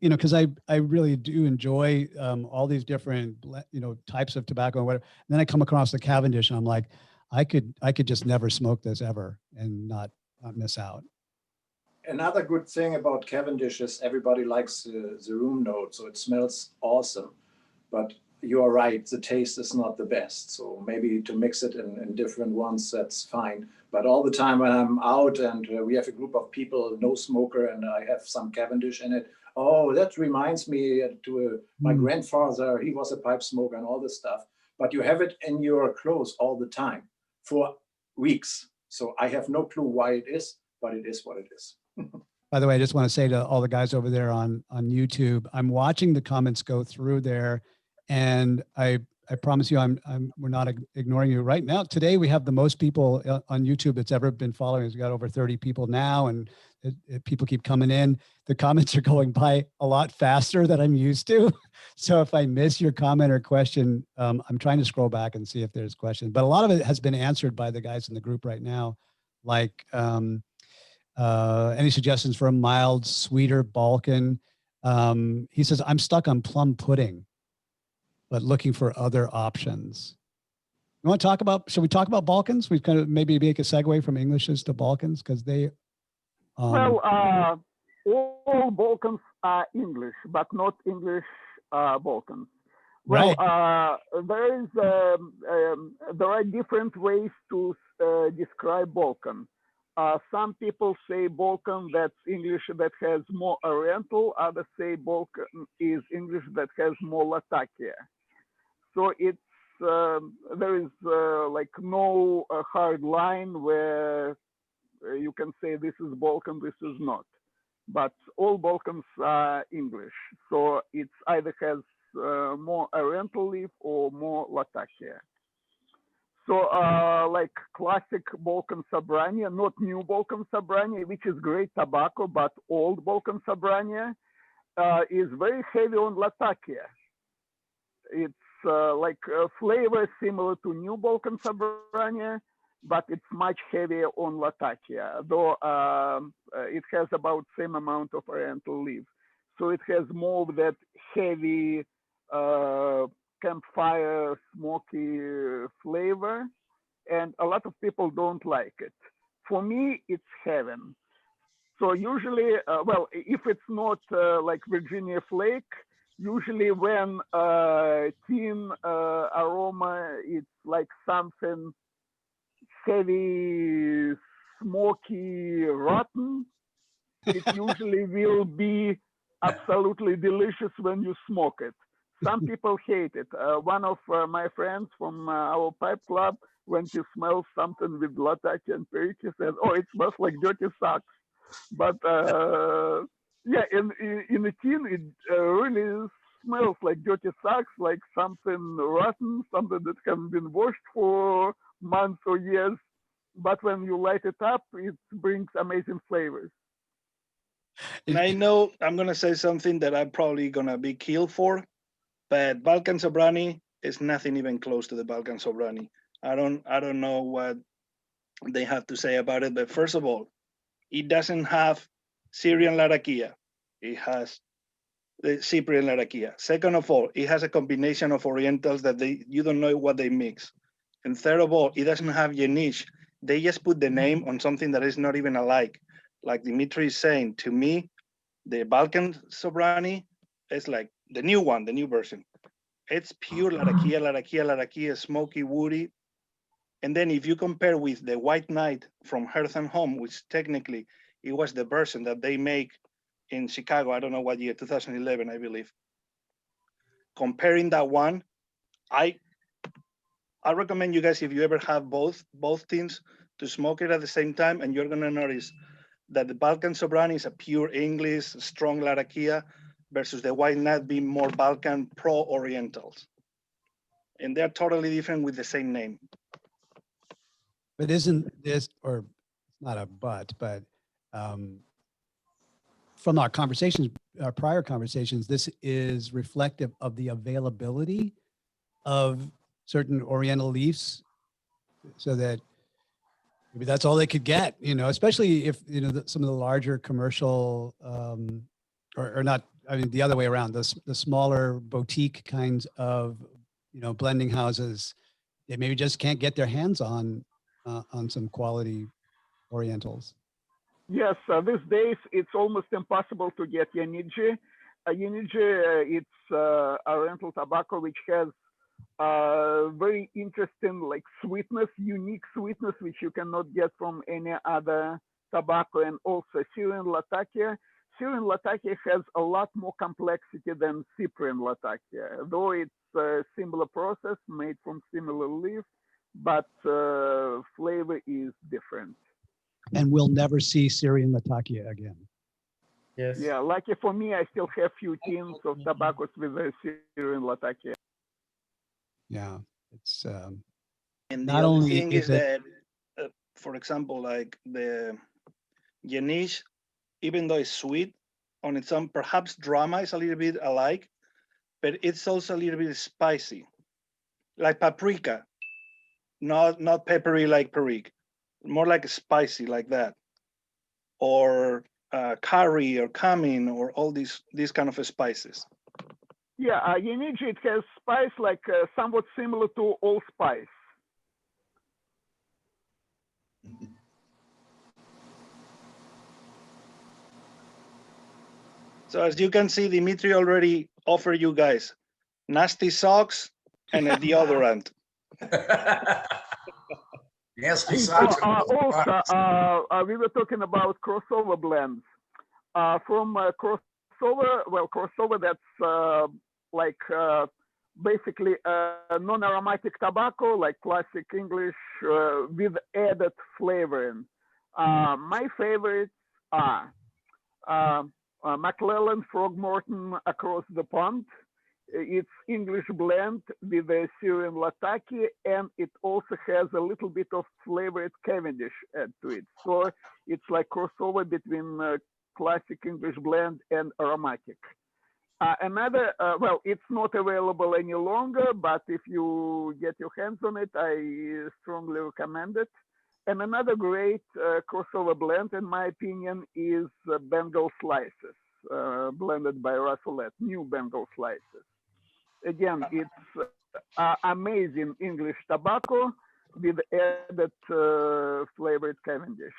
you know, because I really do enjoy all these different, you know, types of tobacco and whatever. And then I come across the Cavendish and I'm like, I could just never smoke this ever and not miss out. another good thing about Cavendish is everybody likes the room note, so it smells awesome. But you are right, the taste is not the best. So maybe to mix it in different ones, that's fine. But all the time when I'm out and we have a group of people, no smoker, and I have some Cavendish in it, oh, that reminds me to my grandfather, he was a pipe smoker and all this stuff. But you have it in your clothes all the time for weeks. So I have no clue why it is, but it is what it is. By the way, I just want to say to all the guys over there on YouTube, I'm watching the comments go through there, and I promise you, we're not ignoring you right now. Today, we have the most people on YouTube that's ever been following us. We got over 30 people now, and people keep coming in. The comments are going by a lot faster than I'm used to. So if I miss your comment or question, I'm trying to scroll back and see if there's questions. But a lot of it has been answered by the guys in the group right now. Like any suggestions for a mild, sweeter Balkan? He says, I'm stuck on plum pudding, but looking for other options. You want to talk about, should we talk about Balkans? We kind of maybe make a segue from Englishes to Balkans, because they, all Balkans are English, but not English Balkans. Well, right. There are different ways to describe Balkan. Some people say Balkan, that's English that has more Oriental. Others say Balkan is English that has more Latakia. So it's there is like no hard line where you can say this is Balkan, this is not. But all Balkans are English. So it's either has more Oriental leaf or more Latakia. So like classic Balkan Sabrania, not new Balkan Sabrania, which is great tobacco, but old Balkan Sabrania is very heavy on Latakia. It's like flavor similar to new Balkan Sabrania, but it's much heavier on Latakia, though it has about same amount of Oriental leaf. So it has more of that heavy campfire smoky flavor, and a lot of people don't like it. For me, it's heaven. So usually, well, if it's not like Virginia Flake, usually when tin aroma, it's like something heavy, smoky, rotten. It usually will be absolutely delicious when you smoke it. Some people hate it. One of my friends from our pipe club, when he smells something with Latakia and Perique, he says, "Oh, it smells like dirty socks." But yeah, in the tin, it really smells like dirty socks, like something rotten, something that hasn't been washed for months or years. But when you light it up, it brings amazing flavors. And I know I'm gonna say something that I'm probably gonna be killed for, but Balkan Sobrani is nothing even close to the Balkan Sobrani. I don't know what they have to say about it, but first of all, it doesn't have Syrian Latakia. It has the Cyprian Latakia. Second of all, it has a combination of Orientals that you don't know what they mix. And third of all, it doesn't have Yenish. They just put the name on something that is not even alike. Like Dimitri is saying, to me, the Balkan Sobrani is like the new one, the new version. It's pure Latakia, Latakia, Latakia, smoky, woody. And then if you compare with the White Knight from Hearth and Home, which technically it was the version that they make in Chicago, I don't know what year, 2011, I believe. Comparing that one, I recommend you guys, if you ever have both things, to smoke it at the same time, and you're gonna notice that the Balkan Sobrani is a pure English, strong Latakia, versus the White Knight being more Balkan pro-Orientals. And they're totally different with the same name. But isn't this, or it's not a but from our conversations, our prior conversations, this is reflective of the availability of certain Oriental leaves, so that maybe that's all they could get, you know, especially if, you know, some of the larger commercial or not, I mean, the other way around, the smaller boutique kinds of, you know, blending houses, they maybe just can't get their hands on some quality Orientals. Yes, these days it's almost impossible to get Yaniji. Yaniji, it's a rental tobacco which has very interesting like sweetness, unique sweetness which you cannot get from any other tobacco, and also Syrian Latakia. Syrian Latakia has a lot more complexity than Cyprian Latakia, though it's a similar process made from similar leaf, but flavor is different. And we'll never see Syrian Latakia again. Yes. Yeah, lucky for me, I still have few tins of tobaccos with the Syrian Latakia. Yeah, it's And the not other only thing is is it that, for example, like the Yenish, even though it's sweet on its own, perhaps drama is a little bit alike, but it's also a little bit spicy, like paprika, not peppery like perique, more like spicy like that, or curry or cumin or all these kind of spices. Yeah, Yaniji, it has spice like somewhat similar to allspice. So as you can see, Dimitri already offered you guys nasty socks and a deodorant. Nasty Oh, socks. also, we were talking about crossover blends. From crossover, well, crossover that's like basically non-aromatic tobacco, like classic English with added flavoring. My favorites are McClellan Frogmorton Across the Pond. It's English blend with a Syrian Lataki, and it also has a little bit of flavored Cavendish add to it. So it's like crossover between classic English blend and aromatic. Another, well, it's not available any longer, but if you get your hands on it, I strongly recommend it. And another great crossover blend, in my opinion, is Bengal Slices, blended by Russellet, new Bengal Slices. Again, it's amazing English tobacco with added flavored Cavendish.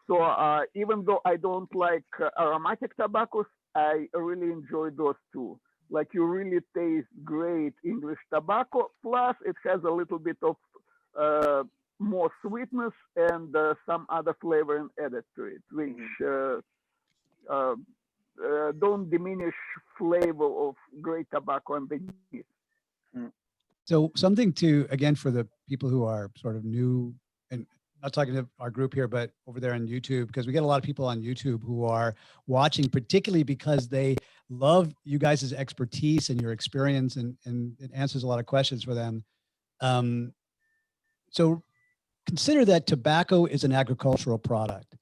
So even though I don't like aromatic tobaccos, I really enjoy those two. Like you really taste great English tobacco, plus it has a little bit of more sweetness and some other flavoring added to it, which don't diminish flavor of great tobacco underneath. so something to, again, for the people who are sort of new, and not talking to our group here, but over there on YouTube, because we get a lot of people on YouTube who are watching, particularly because they love you guys' expertise and your experience, and it answers a lot of questions for them. So consider that tobacco is an agricultural product,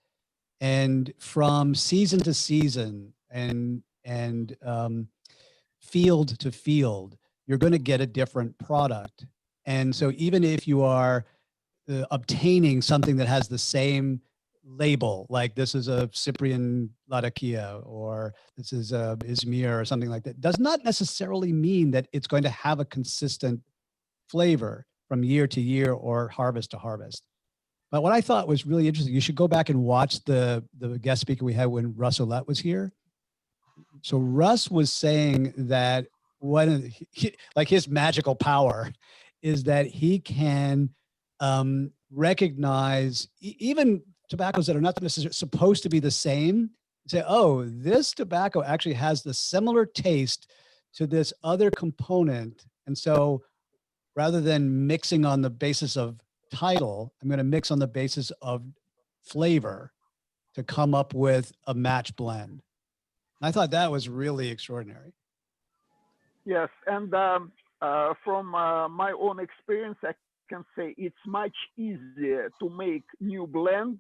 and from season to season and field to field, you're going to get a different product. And so even if you are obtaining something that has the same label, like this is a Cyprian Latakia or this is a Izmir or something like that, does not necessarily mean that it's going to have a consistent flavor from year to year or harvest to harvest. But what I thought was really interesting, you should go back and watch the guest speaker we had when Russ Ouellette was here. So Russ was saying that like his magical power is that he can recognize even tobaccos that are not necessarily supposed to be the same, say, oh, this tobacco actually has the similar taste to this other component. And so rather than mixing on the basis of title, I'm going to mix on the basis of flavor to come up with a match blend. I thought that was really extraordinary. Yes, and from my own experience, I can say it's much easier to make new blend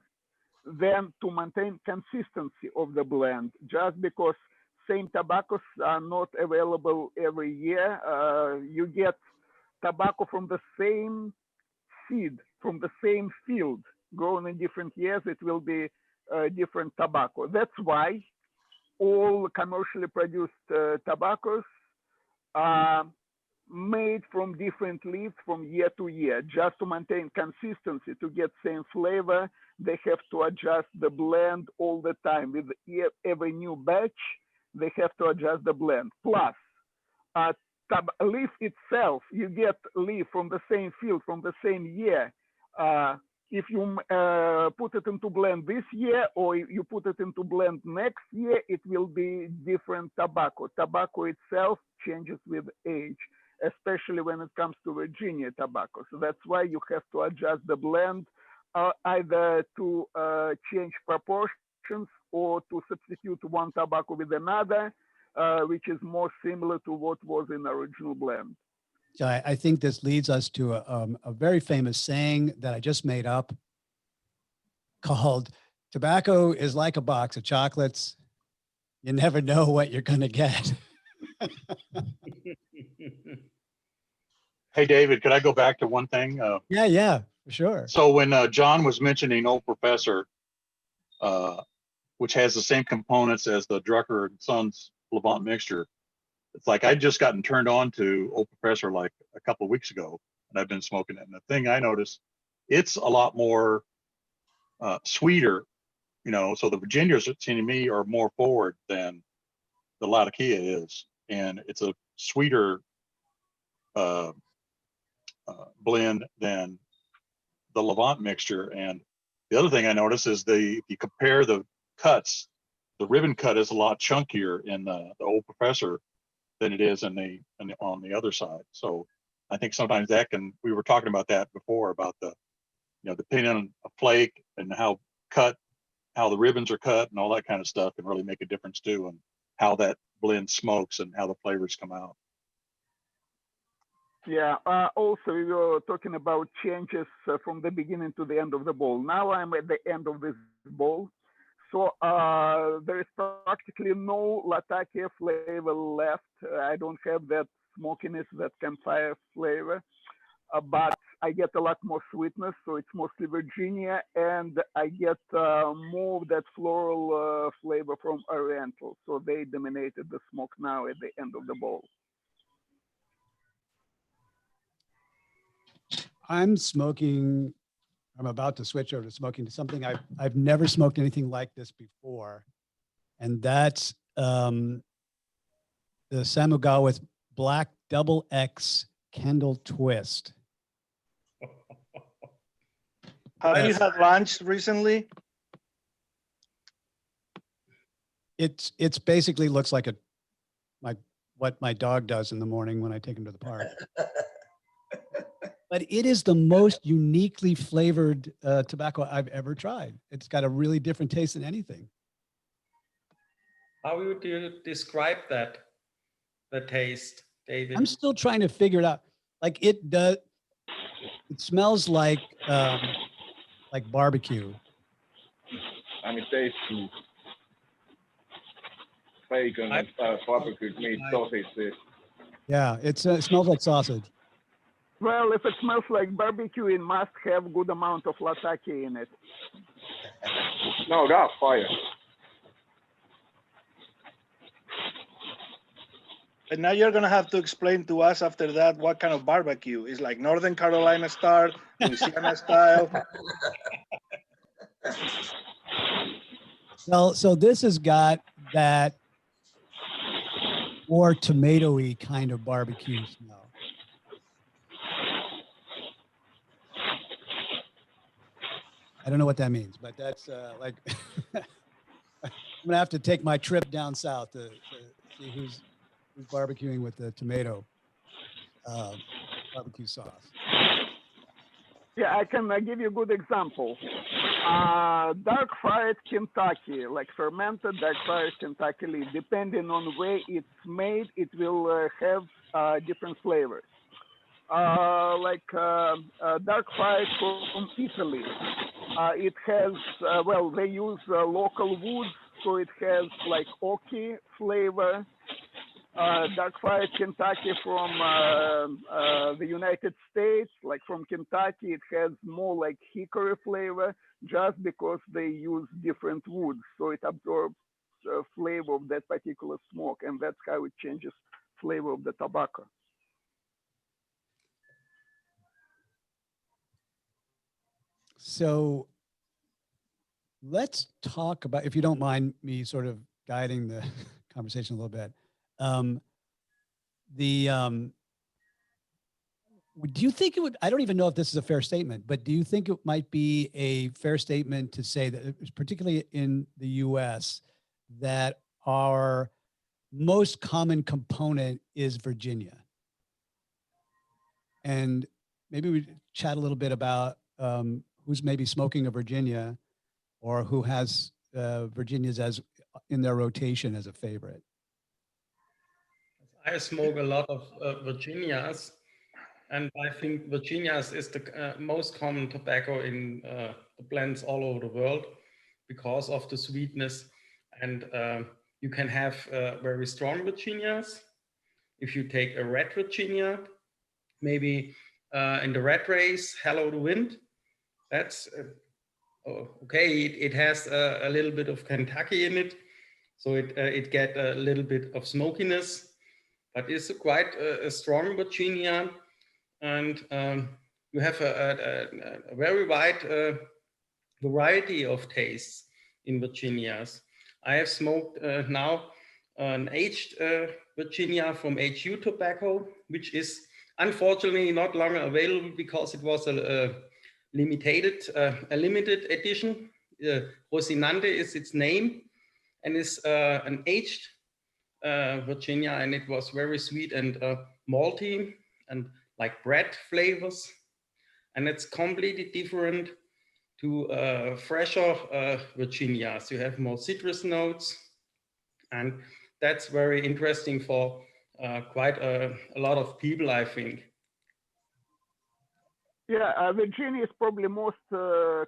than to maintain consistency of the blend, just because same tobaccos are not available every year. You get tobacco from the same seed, from the same field, grown in different years, it will be different tobacco. That's why all commercially produced tobaccos are made from different leaves from year to year. Just to maintain consistency, to get same flavor, they have to adjust the blend all the time. With every new batch, they have to adjust the blend. Plus, leaf itself, you get leaf from the same field, from the same year. If you put it into blend this year or you put it into blend next year, it will be different tobacco. Tobacco itself changes with age, especially when it comes to Virginia tobacco. So that's why you have to adjust the blend either to change proportions or to substitute one tobacco with another, which is more similar to what was in the original blend. So I think this leads us to a very famous saying that I just made up called "Tobacco is like a box of chocolates. You never know what you're going to get." Hey, David, could I go back to one thing? Yeah, for sure. So when John was mentioning Old Professor, which has the same components as the Drucker and Sons Levant mixture, it's like I'd just gotten turned on to Old Professor like a couple of weeks ago, and I've been smoking it. And the thing I noticed, it's a lot more sweeter, you know. So the Virginias, it seems to me, are more forward than the Latakia is, and it's a sweeter blend than the Levant mixture. And the other thing I noticed is if you compare the cuts, the ribbon cut is a lot chunkier in the Old Professor than it is on the other side. So I think sometimes we were talking about that before, about depending on a flake and how the ribbons are cut and all that kind of stuff can really make a difference too, and how that blend smokes and how the flavors come out. Yeah, also we were talking about changes from the beginning to the end of the bowl. Now I'm at the end of this bowl. So there is practically no Latakia flavor left. I don't have that smokiness, that campfire flavor, but I get a lot more sweetness. So it's mostly Virginia, and I get more of that floral flavor from Oriental. So they dominated the smoke now at the end of the bowl. I'm about to switch over to smoking to something I've never smoked anything like this before. And that's the Samugawa with Black Double X Kendall Twist. Have you had lunch recently? It's basically looks like what my dog does in the morning when I take him to the park. But it is the most uniquely flavored tobacco I've ever tried. It's got a really different taste than anything. How would you describe that, the taste, David? I'm still trying to figure it out. Like it smells like barbecue. And it tastes bacon and barbecued meat, sausage. Yeah, it smells like sausage. Well, if it smells like barbecue, it must have good amount of Latakia in it. No, that's fire. And now you're gonna have to explain to us after that what kind of barbecue is, like Northern Carolina style, Louisiana style. Well, so this has got that more tomatoey kind of barbecue smell. I don't know what that means, but that's like, I'm gonna have to take my trip down south to see who's barbecuing with the tomato barbecue sauce. Yeah, I can give you a good example. Dark fried Kentucky, like fermented dark fried Kentucky leaf, depending on where it's made, it will have different flavors. Like dark fried from Italy. It has, well, they use local woods, so it has like oaky flavor. Dark fried Kentucky from the United States, like from Kentucky, it has more like hickory flavor, just because they use different woods, so it absorbs flavor of that particular smoke, and that's how it changes flavor of the tobacco. So let's talk about, if you don't mind me sort of guiding the conversation a little bit. Do you think it would, I don't even know if this is a fair statement, but do you think it might be a fair statement to say that, particularly in the US, that our most common component is Virginia? And maybe we chat a little bit about who's maybe smoking a Virginia, or who has Virginias as in their rotation as a favorite. I smoke a lot of Virginias, and I think Virginias is the most common tobacco in the blends all over the world because of the sweetness. And you can have very strong Virginias. If you take a red Virginia, maybe in the red race, Hello the Wind, that's okay. It has a little bit of Kentucky in it, so it get a little bit of smokiness, but it's quite a strong Virginia, and you have a very wide variety of tastes in Virginias. I have smoked now an aged Virginia from HU Tobacco, which is unfortunately not longer available because it was a limited edition. Rocinante is its name, and is an aged Virginia, and it was very sweet and malty and like bread flavors, and it's completely different to fresher Virginias. You have more citrus notes, and that's very interesting for quite a lot of people, I think. Yeah, Virginia is probably most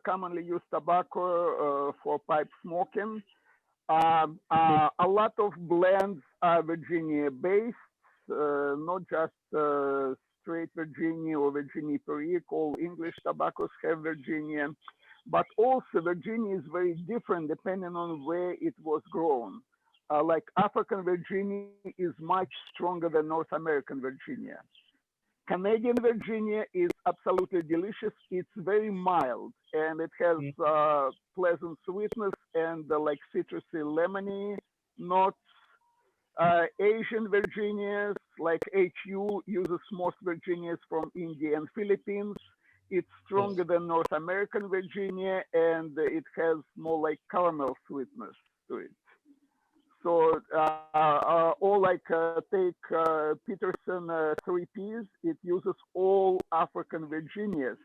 commonly used tobacco for pipe smoking. A lot of blends are Virginia based, not just straight Virginia or Virginia Perique. All English tobaccos have Virginia, but also Virginia is very different depending on where it was grown. Like African Virginia is much stronger than North American Virginia. Canadian Virginia is absolutely delicious. It's very mild, and it has pleasant sweetness and like citrusy lemony notes. Asian Virginias, like HU, uses most Virginias from India and Philippines. It's stronger than North American Virginia, and it has more like caramel sweetness to it. So, or like take Peterson 3Ps, it uses all African Virginias.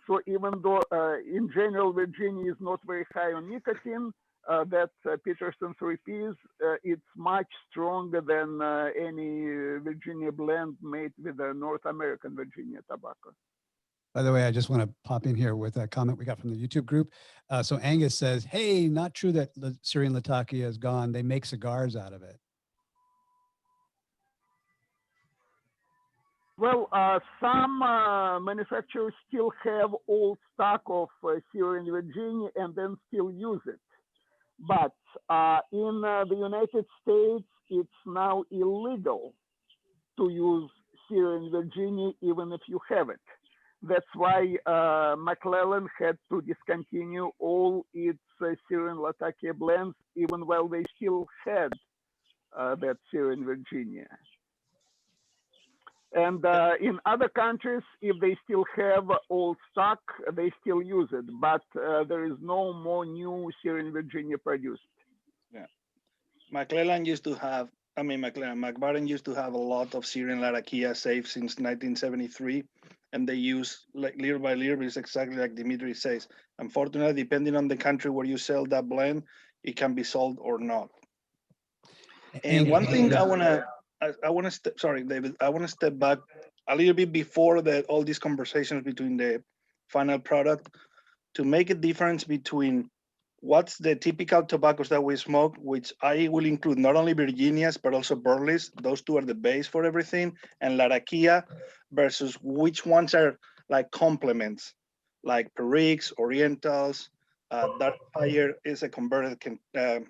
So even though in general Virginia is not very high on nicotine, that Peterson 3Ps, it's much stronger than any Virginia blend made with the North American Virginia tobacco. By the way, I just want to pop in here with a comment we got from the YouTube group. So Angus says, hey, not true that Syrian Latakia is gone. They make cigars out of it. Well, some manufacturers still have old stock of Syrian Virginia and then still use it. But in the United States, it's now illegal to use Syrian Virginia even if you have it. That's why McClellan had to discontinue all its Syrian Latakia blends, even while they still had that Syrian Virginia. And in other countries, if they still have old stock, they still use it. But there is no more new Syrian Virginia produced. Yeah. McClellan used to have, McBaren used to have a lot of Syrian Latakia safe since 1973. And they use like little by little, it's exactly like Dimitri says. Unfortunately, depending on the country where you sell that blend, it can be sold or not. And one thing I want to step, sorry, David, I want to step back a little bit before all these conversations between the final product to make a difference between what's the typical tobaccos that we smoke, which I will include not only Virginias, but also Burleys. Those two are the base for everything. And Latakia versus which ones are like complements, like Periques, Orientals, Dark Fire is a converted,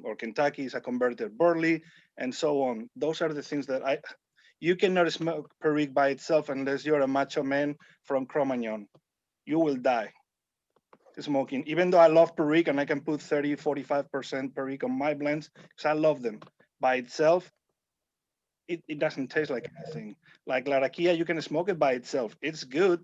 or Kentucky is a converted Burley, and so on. Those are the things that you cannot smoke Perique by itself unless you're a macho man from Cro-Magnon. You will die. smoking, even though I love Perique and I can put 30, 45% Perique on my blends because I love them. By itself, it doesn't taste like anything. Like Larakia, you can smoke it by itself. It's good,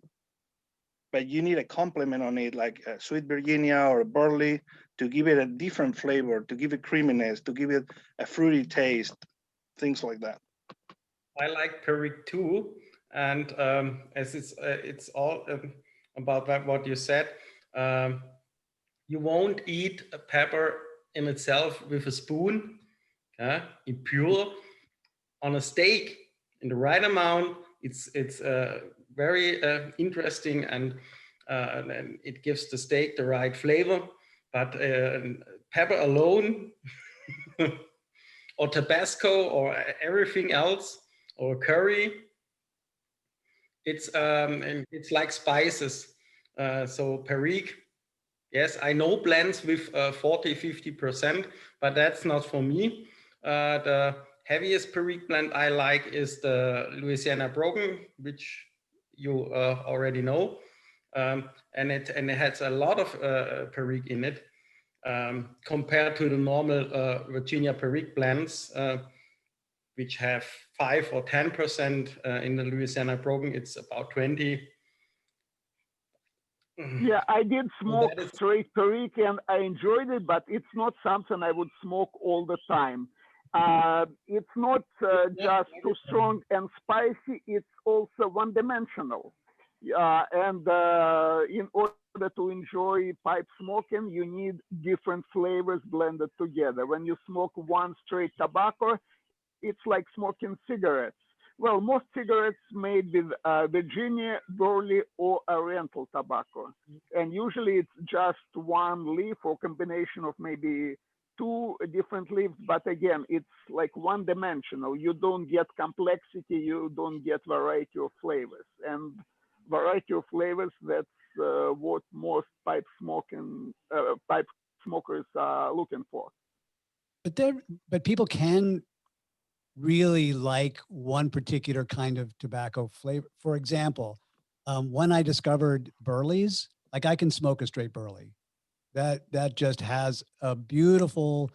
but you need a complement on it, like a sweet Virginia or a Burley, to give it a different flavor, to give it creaminess, to give it a fruity taste, things like that. I like Perique too, and as it's all about that what you said. You won't eat a pepper in itself with a spoon, in pure. On a steak, in the right amount, it's very interesting, and it gives the steak the right flavor. But pepper alone, or Tabasco, or everything else, or curry, it's like spices. So Perique, yes, I know blends with 40-50%, but that's not for me. The heaviest Perique blend I like is the Louisiana Broken, which you already know, and it has a lot of Perique in it, compared to the normal Virginia Perique blends, which have 5 or 10%. In the Louisiana Broken, it's about 20. Yeah, I did smoke straight Perique and I enjoyed it, but it's not something I would smoke all the time. It's not just too strong and spicy, it's also one-dimensional. And in order to enjoy pipe smoking, you need different flavors blended together. When you smoke one straight tobacco, it's like smoking cigarettes. Well, most cigarettes made with Virginia, Burley, or Oriental tobacco. And usually it's just one leaf or combination of maybe 2 different leaves. But again, it's like one-dimensional. You don't get complexity, you don't get variety of flavors. And variety of flavors, that's what most pipe smokers are looking for. But people can really like one particular kind of tobacco flavor. For example, when I discovered Burleys, like I can smoke a straight Burley. That just has a beautiful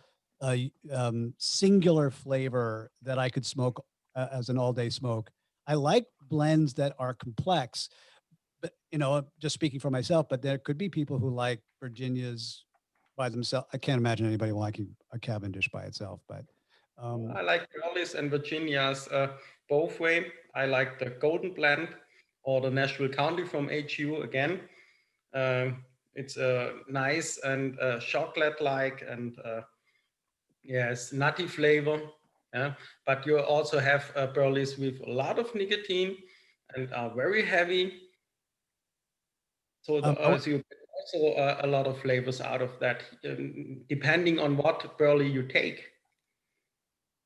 singular flavor that I could smoke as an all-day smoke. I like blends that are complex, but just speaking for myself, but there could be people who like Virginias by themselves. I can't imagine anybody liking a Cavendish by itself, but I like Burleys and Virginias both way. I like the Golden Blend or the Nashville County from HU again. It's nice and chocolate-like, and yes, nutty flavor. Yeah, but you also have Burleys with a lot of nicotine and are very heavy. So, so you get also a lot of flavors out of that, depending on what Burley you take.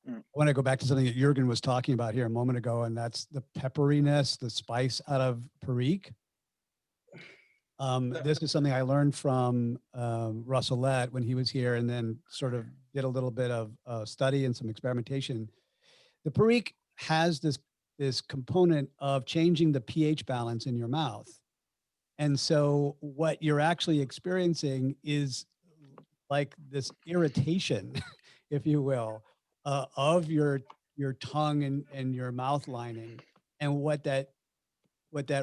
I want to go back to something that Jürgen was talking about here a moment ago, and that's the pepperiness, the spice out of Perique. This is something I learned from Russellette when he was here, and then sort of did a little bit of study and some experimentation. The Perique has this component of changing the pH balance in your mouth. And so what you're actually experiencing is like this irritation, if you will, of your tongue and your mouth lining. And what that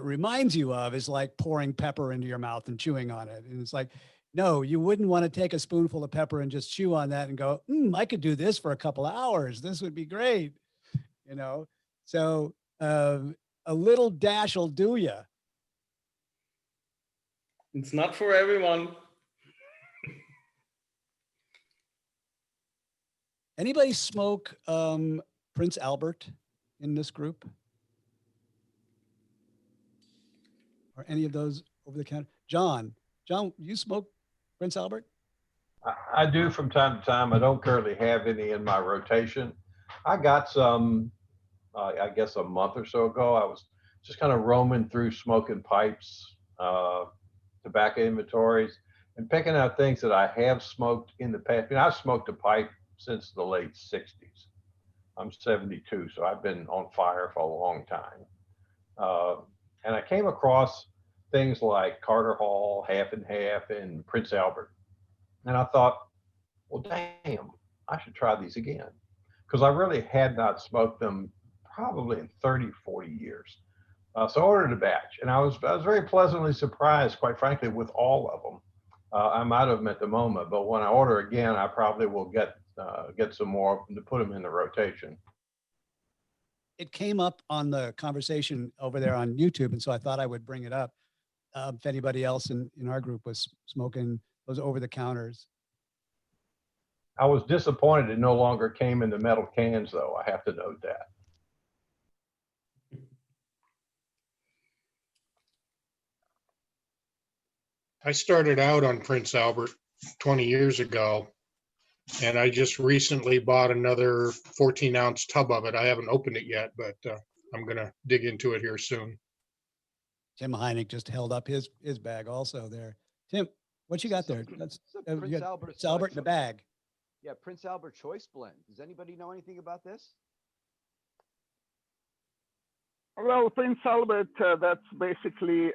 reminds you of is like pouring pepper into your mouth and chewing on it. And it's like, no, you wouldn't want to take a spoonful of pepper and just chew on that and go, I could do this for a couple of hours. This would be great. So a little dash will do you. It's not for everyone. Anybody smoke Prince Albert in this group? Or any of those over the counter? John, you smoke Prince Albert? I do from time to time. I don't currently have any in my rotation. I got some, I guess a month or so ago. I was just kind of roaming through smoking pipes, tobacco inventories, and picking out things that I have smoked in the past. I've smoked a pipe since the late 60s. I'm 72, so I've been on fire for a long time. And I came across things like Carter Hall, Half and Half, and Prince Albert. And I thought, well, damn, I should try these again. Because I really had not smoked them probably in 30, 40 years. So I ordered a batch, and I was very pleasantly surprised, quite frankly, with all of them. I'm out of them at the moment, but when I order again, I probably will get some more to put them in the rotation. It came up on the conversation over there on YouTube, and so I thought I would bring it up. If anybody else in our group was smoking those over the counters. I was disappointed it no longer came in the metal cans, though. I have to note that. I started out on Prince Albert 20 years ago, and I just recently bought another 14-ounce tub of it. I haven't opened it yet, but I'm going to dig into it here soon. Tim Heineck just held up his bag also there. Tim, what you got there? That's Prince Albert. Prince Albert in the bag. Yeah, Prince Albert Choice Blend. Does anybody know anything about this? Well, Prince Albert, that's basically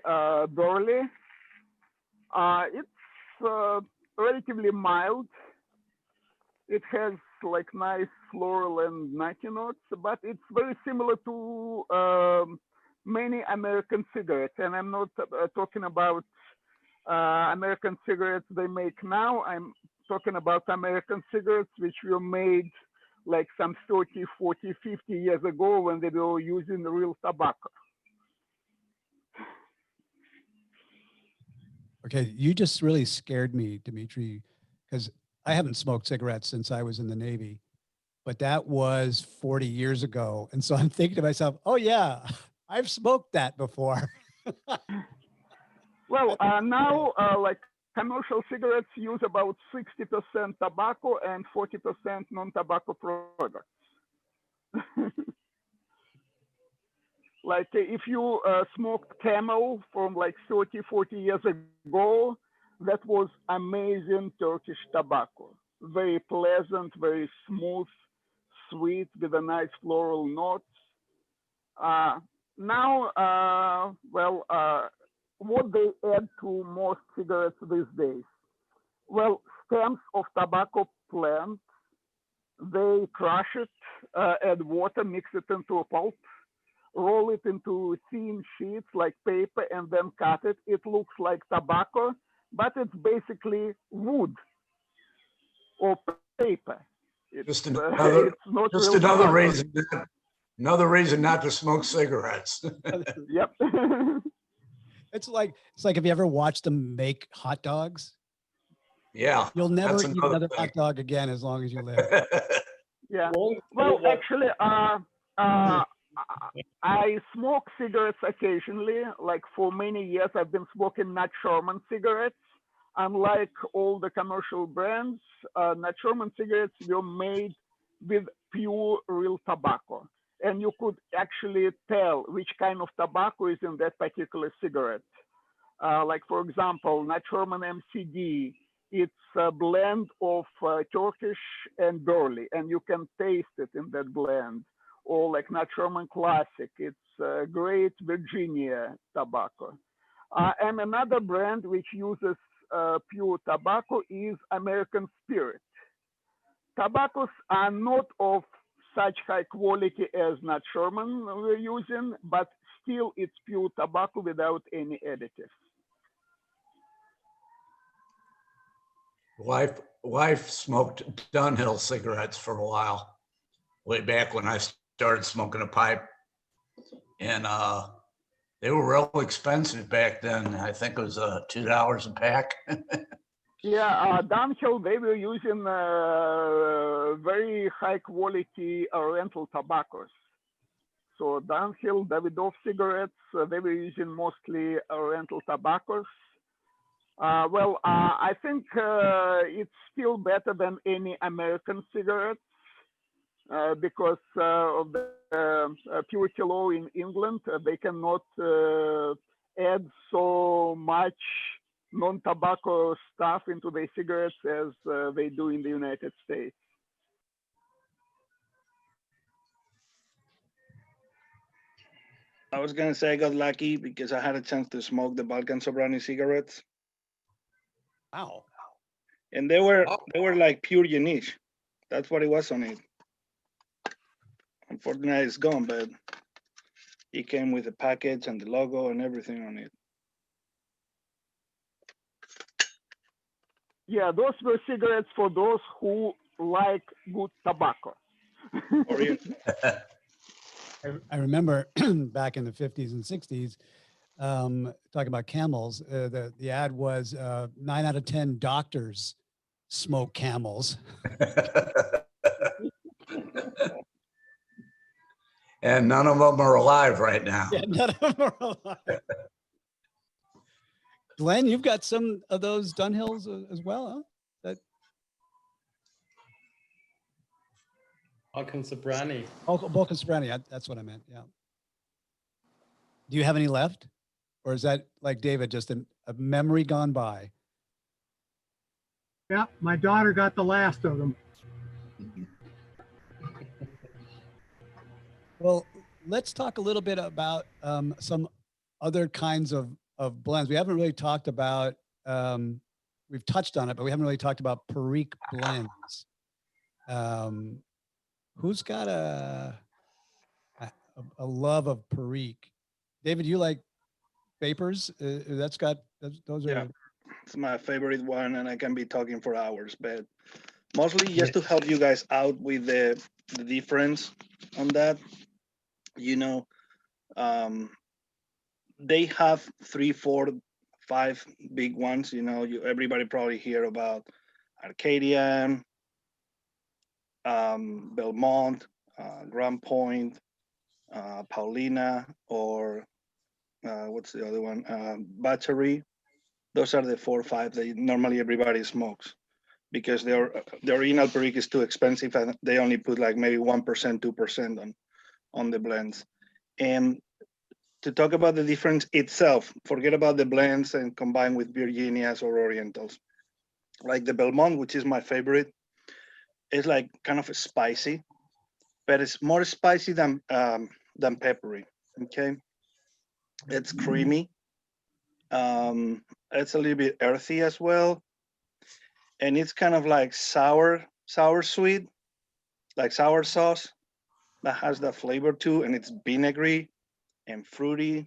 Burley. It's relatively mild. It has like nice floral and nutty notes, but it's very similar to many American cigarettes. And I'm not talking about American cigarettes they make now. I'm talking about American cigarettes which were made like some 30, 40, 50 years ago when they were using real tobacco. Okay, you just really scared me, Dimitri, because I haven't smoked cigarettes since I was in the Navy, but that was 40 years ago. And so I'm thinking to myself, oh yeah, I've smoked that before. Well, now like commercial cigarettes use about 60% tobacco and 40% non-tobacco products. Like if you smoked Camel from like 30, 40 years ago, that was amazing Turkish tobacco. Very pleasant, very smooth, sweet with a nice floral note. Now, what they add to most cigarettes these days? Well, stems of tobacco plants, they crush it, add water, mix it into a pulp, roll it into thin sheets like paper, and then cut it. It looks like tobacco, but it's basically wood or paper. Just another, just another reason. Another reason not to smoke cigarettes. Yep. It's like if you ever watched them make hot dogs. Yeah. You'll never that's eat another another thing. hot dog again as long as you live. Yeah. Well, actually, I smoke cigarettes occasionally. Like for many years, I've been smoking Nat Sherman cigarettes. Unlike all the commercial brands, Nat Sherman cigarettes were made with pure real tobacco. And you could actually tell which kind of tobacco is in that particular cigarette. Like for example, Nat Sherman MCD, it's a blend of Turkish and Burley, and you can taste it in that blend. Or like Nat Sherman Classic, it's Great Virginia tobacco. And another brand which uses pure tobacco is American Spirit. Tobaccos are not of such high quality as Nat Sherman we're using, but still it's pure tobacco without any additives. Wife smoked Dunhill cigarettes for a while, way back when I started smoking a pipe, and they were real expensive back then. I think it was $2 a pack. Yeah, Dunhill, they were using very high quality Oriental tobaccos. So Dunhill, Davidoff cigarettes, they were using mostly Oriental tobaccos. I think it's still better than any American cigarettes because of the purity law in England. They cannot add so much non-tobacco stuff into their cigarettes as they do in the United States. I was gonna say I got lucky because I had a chance to smoke the Balkan Sobrani cigarettes, Wow. and they were like pure Yanish. That's what it was on it. Unfortunately, it's gone, but it came with the package and the logo and everything on it. Yeah, those were cigarettes for those who like good tobacco. I remember back in the 50s and 60s, talking about Camels, the ad was 9 out of 10 doctors smoke Camels. And none of them are alive right now. Yeah, none of them are alive. Glenn, you've got some of those Dunhills as well, huh? Balkan Sobrani. Balkan Sobrani, that's what I meant, yeah. Do you have any left? Or is that, like David, just a memory gone by? Yeah, my daughter got the last of them. Well, let's talk a little bit about some other kinds of blends. We haven't really talked about, we've touched on it, but we haven't really talked about Perique blends. Who's got a love of Perique? David, you like Vapors? Those are. Yeah, it's my favorite one, and I can be talking for hours, but mostly just to help you guys out with the difference on that. You know, they have 3, 4, 5 big ones. You know, everybody probably hear about Arcadian, Belmont, Grand Point, Paulina, or what's the other one? Battery. Those are the 4 or 5 that normally everybody smokes, because the original Perique is too expensive and they only put like maybe 1%, 2% on the blends. And to talk about the difference itself, forget about the blends and combine with Virginias or Orientals. Like the Belmont, which is my favorite, is like kind of spicy, but it's more spicy than peppery. Okay, it's creamy. It's a little bit earthy as well, and it's kind of like sour sweet, like sour sauce that has that flavor too, and it's vinegary and fruity,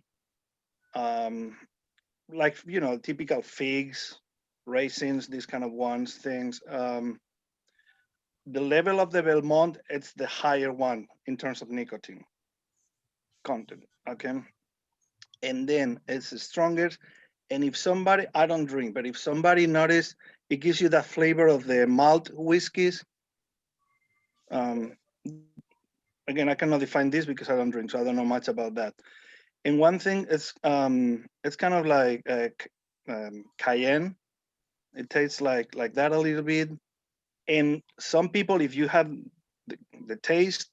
like, you know, typical figs, raisins, these kind of things. The level of the Belmont, it's the higher one in terms of nicotine content, okay? And then it's the strongest. And if somebody, I don't drink, but if somebody notice, it gives you that flavor of the malt whiskeys. Again, I cannot define this because I don't drink, so I don't know much about that. And one thing is, it's kind of like cayenne. It tastes like that a little bit. And some people, if you have the taste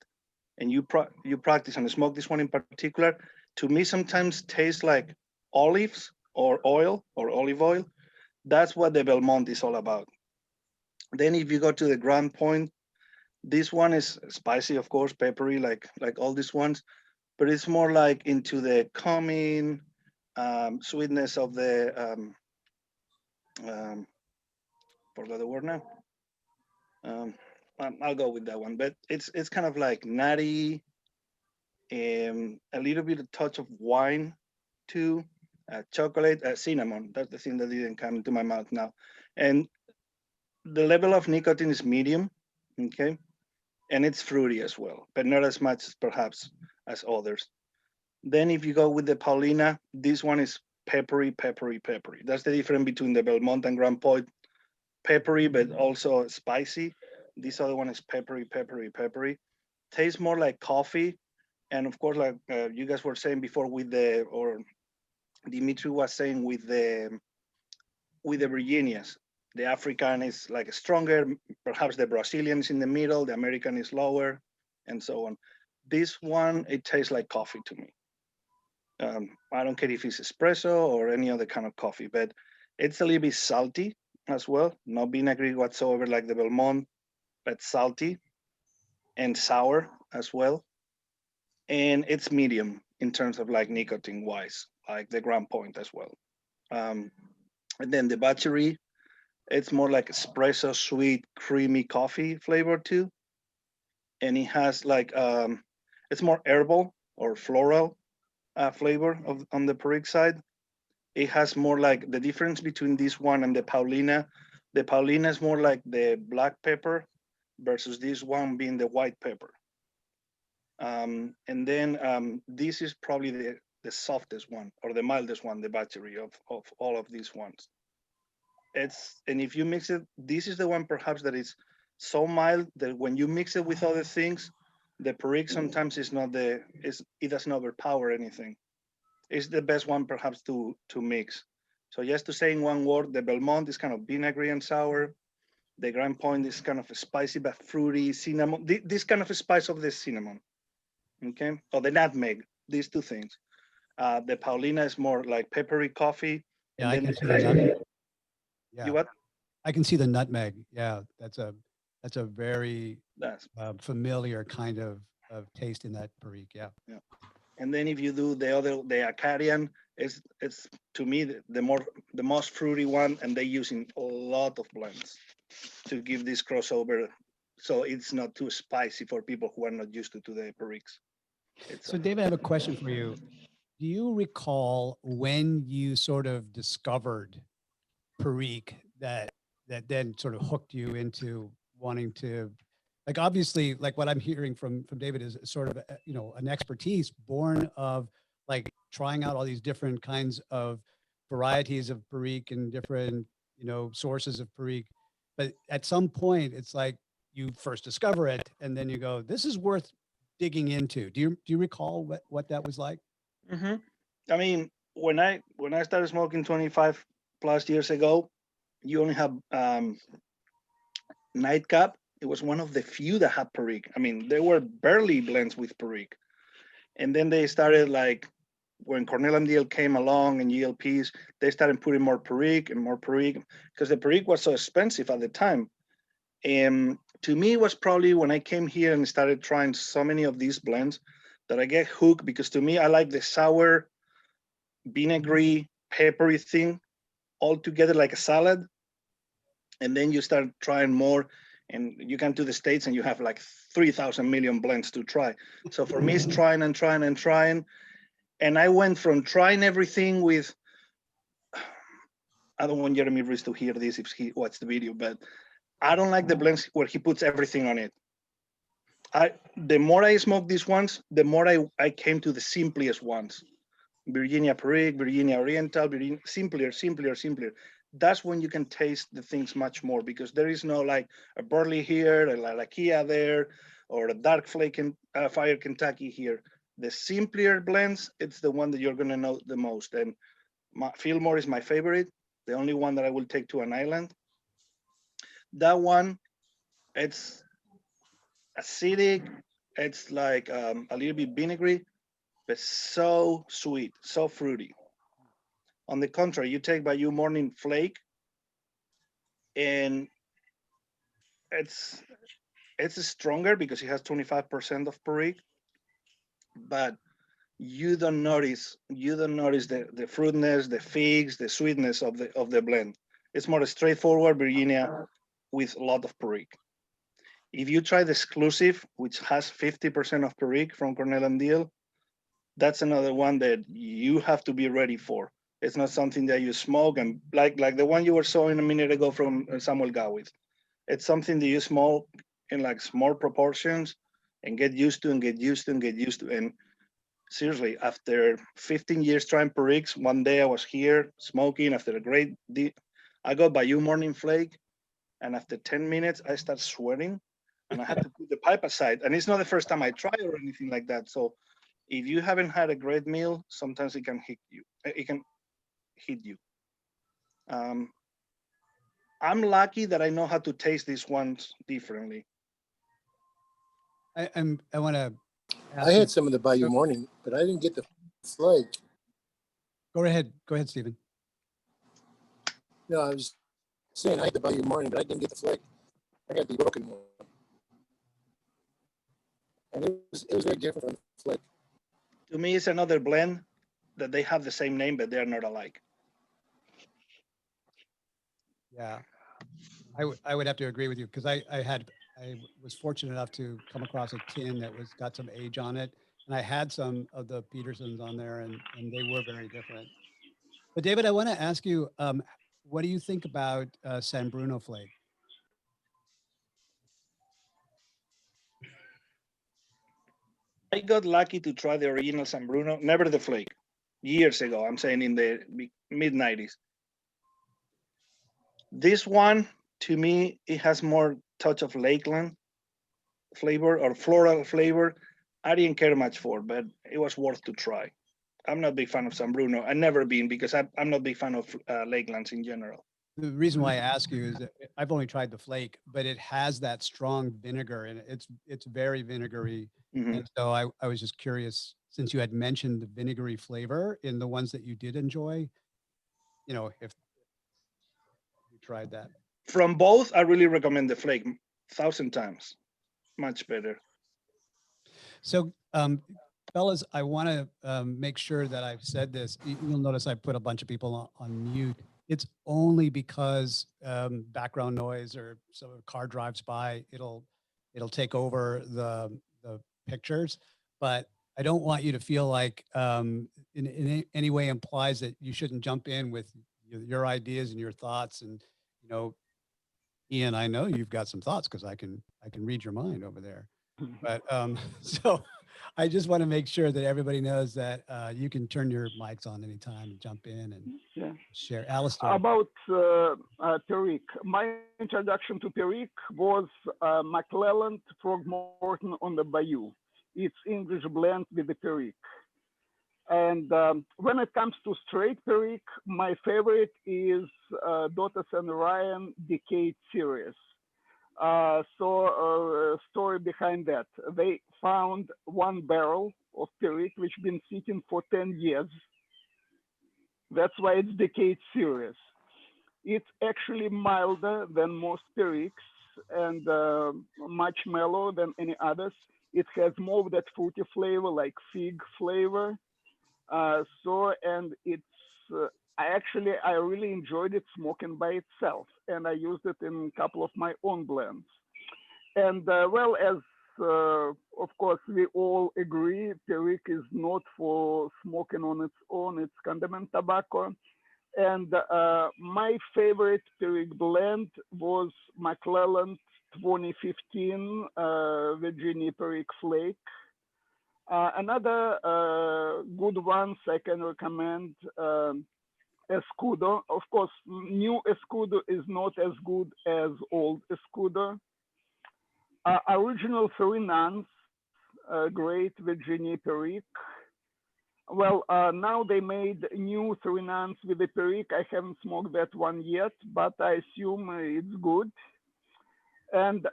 and you practice and smoke this one in particular, to me sometimes tastes like olives or oil or olive oil. That's what the Belmont is all about. Then if you go to the Grand Point, this one is spicy, of course, peppery, like all these ones, but it's more like into the calming sweetness of the forgot the word now. I'll go with that one, but it's kind of like nutty, a little bit of touch of wine too, chocolate, cinnamon. That's the thing that didn't come into my mouth now. And the level of nicotine is medium, okay? And it's fruity as well, but not as much perhaps as others. Then if you go with the Paulina, this one is peppery. That's the difference between the Belmont and Grand Point. Peppery, but also spicy. This other one is peppery. Tastes more like coffee. And of course, like you guys were saying before or Dimitri was saying with the Virginias, the African is like stronger, perhaps the Brazilian is in the middle, the American is lower, and so on. This one, it tastes like coffee to me. I don't care if it's espresso or any other kind of coffee, but it's a little bit salty as well, no vinegary whatsoever like the Belmont, but salty and sour as well. And it's medium. in terms of like nicotine wise, like the gram point as well. And then the battery, it's more like espresso, sweet, creamy coffee flavor too. And it has like, it's more herbal or floral flavor on the Perique side. It has more like the difference between this one and the Paulina. The Paulina is more like the black pepper versus this one being the white pepper. And then this is probably the softest one or the mildest one, the battery of all of these ones. And if you mix it, this is the one perhaps that is so mild that when you mix it with other things, the Perique sometimes it doesn't overpower anything. It's the best one perhaps to mix. So just to say in one word, the Belmont is kind of vinegary and sour. The Grand Point is kind of a spicy but fruity cinnamon. This kind of a spice of the cinnamon, okay? Or the nutmeg, these two things. The Paulina is more like peppery coffee. Yeah, and I then can see the nutmeg. Yeah. You what? I can see the nutmeg. Yeah, that's a very familiar kind of taste in that Perique. Yeah. Yeah. And then if you do the Acadian, it's to me the most fruity one, and they're using a lot of blends to give this crossover, so it's not too spicy for people who are not used to the Periques. So David, I have a question for you. Do you recall when you sort of discovered Perique that then sort of hooked you into wanting to, like, obviously, like what I'm hearing from David is sort of, an expertise born of like trying out all these different kinds of varieties of Perique and different, sources of Perique. But at some point it's like you first discover it and then you go, this is worth digging into. Do you recall what that was like? Mm-hmm. I mean, when I started smoking 25 plus years ago, you only have Nightcap. It was one of the few that had Perique. I mean, there were barely blends with Perique. And then they started, like, when Cornell and Diehl came along and GLPs, they started putting more Perique and more Perique because the Perique was so expensive at the time. And to me, it was probably when I came here and started trying so many of these blends that I get hooked, because to me, I like the sour, vinegary, peppery thing all together like a salad. And then you start trying more, and you come to the States and you have like 3,000 million blends to try. So for me, it's trying and trying and trying. And I went from trying everything with, I don't want Jeremy Reese to hear this if he watched the video, but I don't like the blends where he puts everything on it. The more I smoke these ones, the more I came to the simplest ones. Virginia Perique, Virginia Oriental, simpler. That's when you can taste the things much more, because there is no like a Burley here, a Lalakia there, or a Dark Flake and Fire Kentucky here. The simpler blends, it's the one that you're gonna know the most. And Fillmore is my favorite, the only one that I will take to an island. That one, it's acidic, it's like a little bit vinegary, but so sweet, so fruity. On the contrary, you take Bayou Morning Flake, and it's stronger because it has 25% of Perique, but you don't notice the fruitness, the figs, the sweetness of the blend. It's more straightforward Virginia with a lot of Perique. If you try the exclusive, which has 50% of Perique from Cornell and Diehl, that's another one that you have to be ready for. It's not something that you smoke and like the one you were showing a minute ago from Samuel Gawith. It's something that you smoke in like small proportions and get used to. And seriously, after 15 years trying Periques, one day I was here smoking after a great I got Bayou Morning Flake, and after 10 minutes, I started sweating and I had to put the pipe aside. And it's not the first time I try or anything like that. So if you haven't had a great meal, sometimes it can hit you. I'm lucky that I know how to taste these ones differently. I want to. I had some of the Bayou Morning, but I didn't get the flake. Go ahead, Stephen. No, I was saying I had the Bayou Morning, but I didn't get the flake. I got the broken one, and it was very different from the flake. To me, it's another blend that they have the same name, but they're not alike. Yeah, I would have to agree with you because I was fortunate enough to come across a tin that got some age on it, and I had some of the Petersons on there, and they were very different. But David, I want to ask you, what do you think about San Bruno flake? I got lucky to try the original San Bruno, never the flake, years ago. I'm saying in the mid 90s. This one, to me, it has more touch of Lakeland flavor or floral flavor. I didn't care much for, but it was worth to try. I'm not a big fan of San Bruno. I've never been because I'm not a big fan of Lakelands in general. The reason why I ask you is that I've only tried the flake, but it has that strong vinegar and it's very vinegary. Mhm. And so I was just curious, since you had mentioned the vinegary flavor in the ones that you did enjoy, you know, if you tried that. From both, I really recommend the flake 1,000 times. Much better. So, fellas, I want to make sure that I've said this. You'll notice I put a bunch of people on mute. It's only because background noise or some car drives by, it'll take over the pictures. But I don't want you to feel like in any way implies that you shouldn't jump in with your ideas and your thoughts. And you know, Ian, I know you've got some thoughts because I can read your mind over there. But so I just want to make sure that everybody knows that you can turn your mics on anytime and jump in and share. Alistair. About Perique, my introduction to Perique was McClelland Frogmorton on the Bayou. It's English blend with the Perique. And when it comes to straight Perique, my favorite is Dotas and Ryan Decade series. Story behind that. They found one barrel of Perique which been sitting for 10 years. That's why it's Decade series. It's actually milder than most Periques and much mellower than any others. It has more of that fruity flavor, like fig flavor. And it's I really enjoyed it smoking by itself, and I used it in a couple of my own blends. And well, as of course we all agree, Perique is not for smoking on its own; it's condiment tobacco. And my favorite Perique blend was McClelland 2015 Virginia Perique Flake. Another good ones I can recommend. Escudo. Of course, new Escudo is not as good as old Escudo. Original Suriname, great Virginia Perique. Well, now they made new Suriname with the Perique. I haven't smoked that one yet, but I assume it's good. And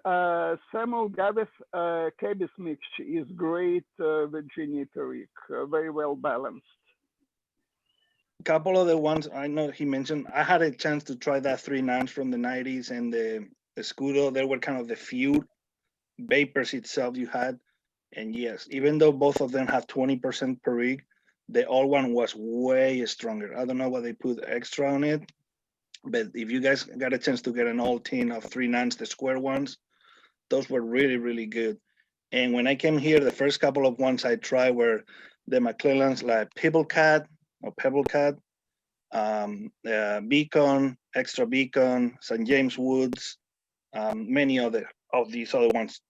Samuel Gavith Cabis Mix is great Virginia Perique, very well balanced. Couple of the ones I know he mentioned, I had a chance to try that 3 nines from the 90s and the Escudo. They were kind of the few vapors itself you had. And yes, even though both of them had 20% Perique, the old one was way stronger. I don't know what they put extra on it, but if you guys got a chance to get an old tin of 3 nines, the square ones, those were really, really good. And when I came here, the first couple of ones I tried were the McClellands, like Pebble Cat, Beacon, Extra Beacon, St. James Woods, many other of these other ones,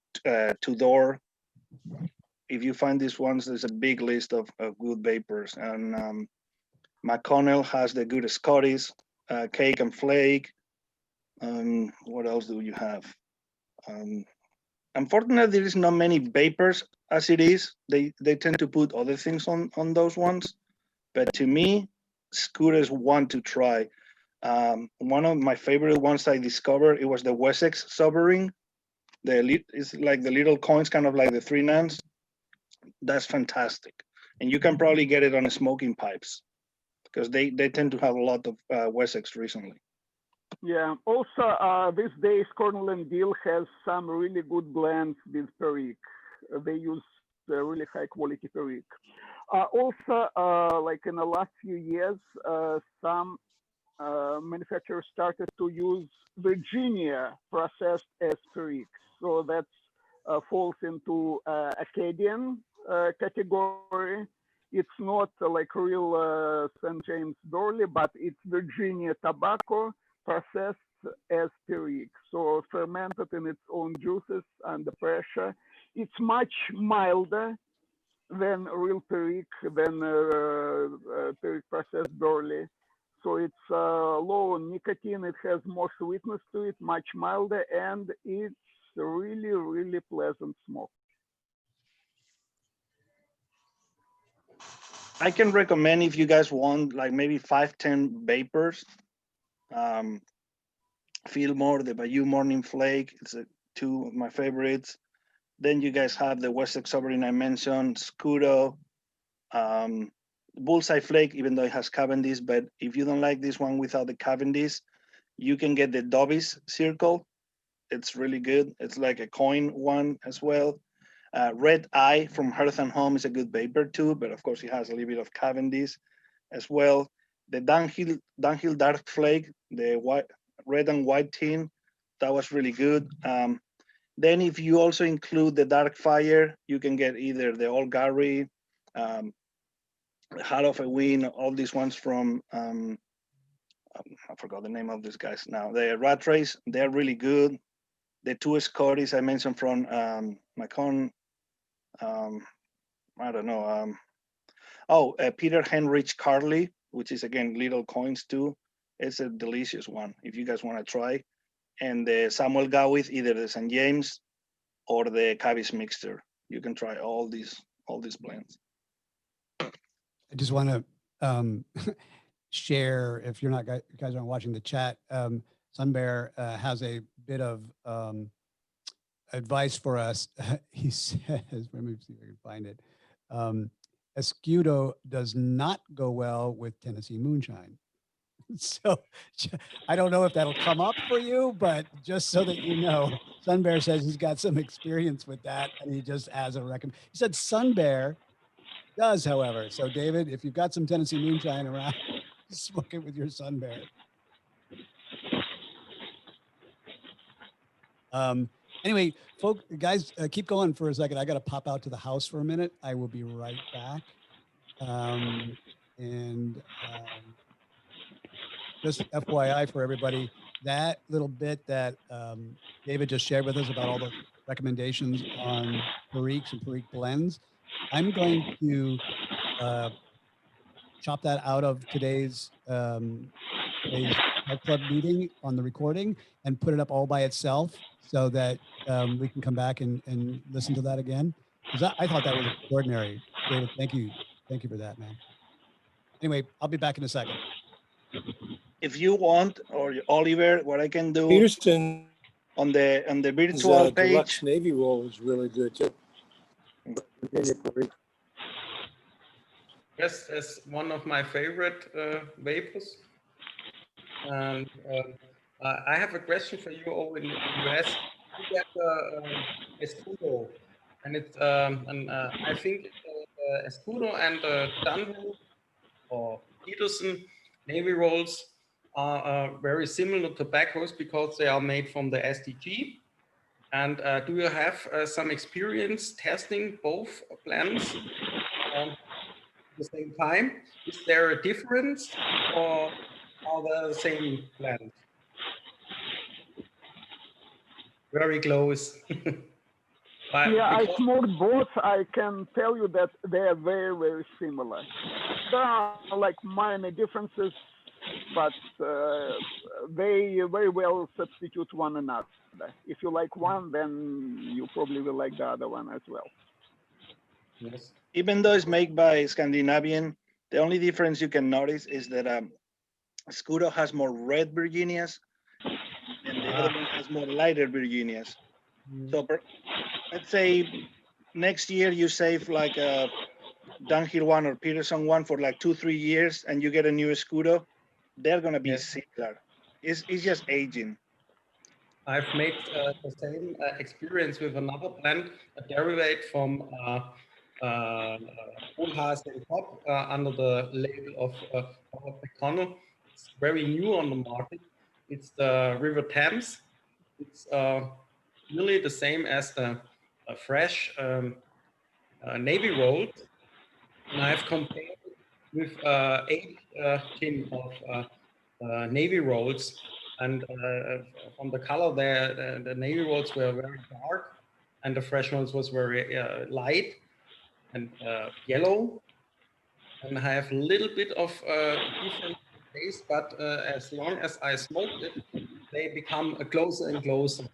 Tudor. If you find these ones, there's a big list of good vapors. And McConnell has the good Scotties, Cake and Flake. What else do you have? Unfortunately, there is not many vapors as it is. They tend to put other things on those ones. But to me, Scooters want to try. One of my favorite ones I discovered, it was the Wessex Sovereign. It's like the little coins, kind of like the 3 nines. That's fantastic. And you can probably get it on smoking pipes because they tend to have a lot of Wessex recently. Yeah, also these days, Cornell and Deal has some really good blends with Perique. They use really high quality Perique. Also, like in the last few years, some manufacturers started to use Virginia processed as Perique. So that falls into Acadian category. It's not like real St. James Dorley, but it's Virginia tobacco processed as Perique. So fermented in its own juices under pressure. It's much milder than real Perique, than Perique processed Dorley. So it's low on nicotine. It has more sweetness to it, much milder, and it's really, really pleasant smoke. I can recommend if you guys want like maybe 5-10 vapors. Fillmore, the Bayou Morning Flake, it's two of my favorites. Then you guys have the West Sovereign I mentioned, Scudo, Bullseye Flake, even though it has Cavendish, but if you don't like this one without the Cavendish, you can get the Dobbs Circle. It's really good. It's like a coin one as well. Red Eye from Hearth and Home is a good vapor too, but of course it has a little bit of Cavendish as well. The Dunhill Dark Flake, the white, red and white tin, that was really good. Then if you also include the Dark Fire, you can get either the Old Gary, Heart of a Wind, all these ones from, I forgot the name of these guys now. The Rat Race, they're really good. The two Scotties I mentioned from Macon, I don't know. Peter Henrich Carley, which is again little coins too. It's a delicious one if you guys want to try. And the Samuel Gawith, either the St. James or the Cabbage Mixture. You can try all these blends. I just want to share, if you're not, you guys aren't watching the chat, Sun Bear has a bit of advice for us. He says, let me see if I can find it. Escudo does not go well with Tennessee moonshine. So I don't know if that'll come up for you, but just so that you know, Sun Bear says he's got some experience with that, and he just has a recommend. He said Sun Bear does, however. So David, if you've got some Tennessee moonshine around, smoke it with your Sun Bear. Anyway, folks, guys, keep going for a second. I got to pop out to the house for a minute. I will be right back. Just FYI for everybody, that little bit that David just shared with us about all the recommendations on Periques and Perique blends, I'm going to chop that out of today's Heart Club meeting on the recording and put it up all by itself so that we can come back and listen to that again. Because I thought that was extraordinary. David, thank you. Thank you for that, man. Anyway, I'll be back in a second. If you want, or Oliver, what I can do Peterson on the virtual page. Deluxe Navy roll is really good too. Yes, that's one of my favorite vapors. And I have a question for you over in the US. You get Escudo, and it's I think Escudo and Dunhill or Peterson Navy rolls are very similar tobaccos because they are made from the SDG. And do you have some experience testing both blends at the same time? Is there a difference, or are they the same blend? Very close. Yeah, I smoked both. I can tell you that they are very, very similar. There are like minor differences, but they very well substitute one another. If you like one, then you probably will like the other one as well. Yes. Even though it's made by Scandinavian, the only difference you can notice is that Scudo has more red Virginias and the other one has more lighter Virginias. So let's say next year you save like a Dunhill one or Peterson one for like 2-3 years and you get a new Scudo, they're gonna be similar. It's just aging. I've made the same experience with another blend, a derivative from Kohlhaas and Top under the label of Robert McConnell. It's very new on the market. It's the River Thames. It's really the same as the fresh Navy Roll. And I've compared it with 8 tin of Navy Rolls. And from the color there, the Navy Rolls were very dark and the fresh ones was very light and yellow. And I have a little bit of different taste, but as long as I smoke it, they become closer and closer. So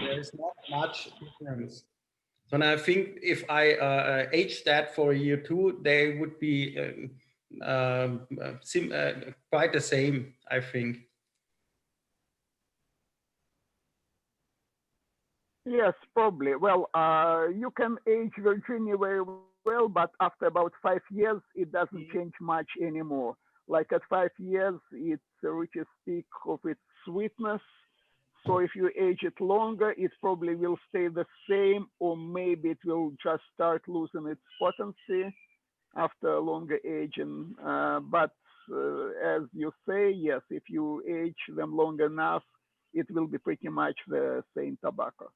there is not much difference. So now I think if I age that for a year two, they would be quite the same, I think. Yes, probably. Well, you can age Virginia very well, but after about 5 years, it doesn't change much anymore. Like at 5 years, it reaches peak of its sweetness. So if you age it longer, it probably will stay the same, or maybe it will just start losing its potency after a longer aging. But as you say, yes, if you age them long enough, it will be pretty much the same tobacco.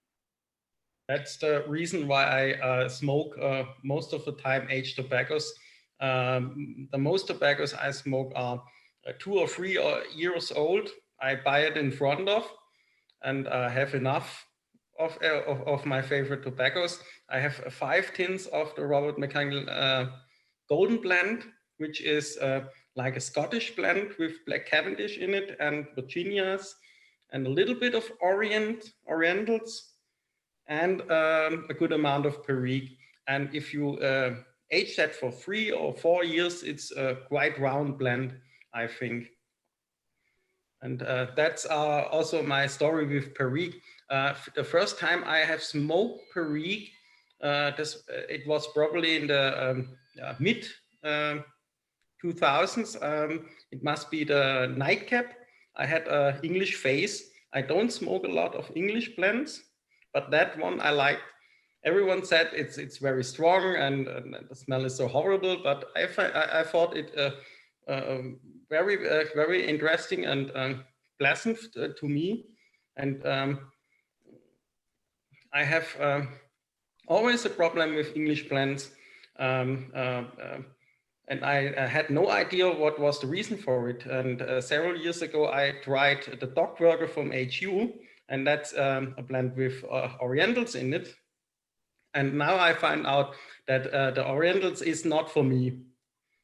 That's the reason why I smoke most of the time aged tobaccos. The most tobaccos I smoke are 2 or 3 years old. I buy it in front of, and have enough of my favorite tobaccos. I have 5 tins of the Robert McConnell Golden Blend, which is like a Scottish blend with Black Cavendish in it and Virginias and a little bit of Orientals and a good amount of Perique. And if you age that for 3 or 4 years, it's a quite round blend, I think. And that's also my story with Perique. The first time I have smoked Perique, it was probably in the mid 2000s. It must be the Nightcap. I had an English face. I don't smoke a lot of English blends, but that one I liked. Everyone said it's very strong and the smell is so horrible, but I thought it very interesting and pleasant to me. And I have always a problem with English blends. And I had no idea what was the reason for it. And several years ago, I tried the Dog Burger from HU, and that's a blend with Orientals in it. And now I find out that the Orientals is not for me.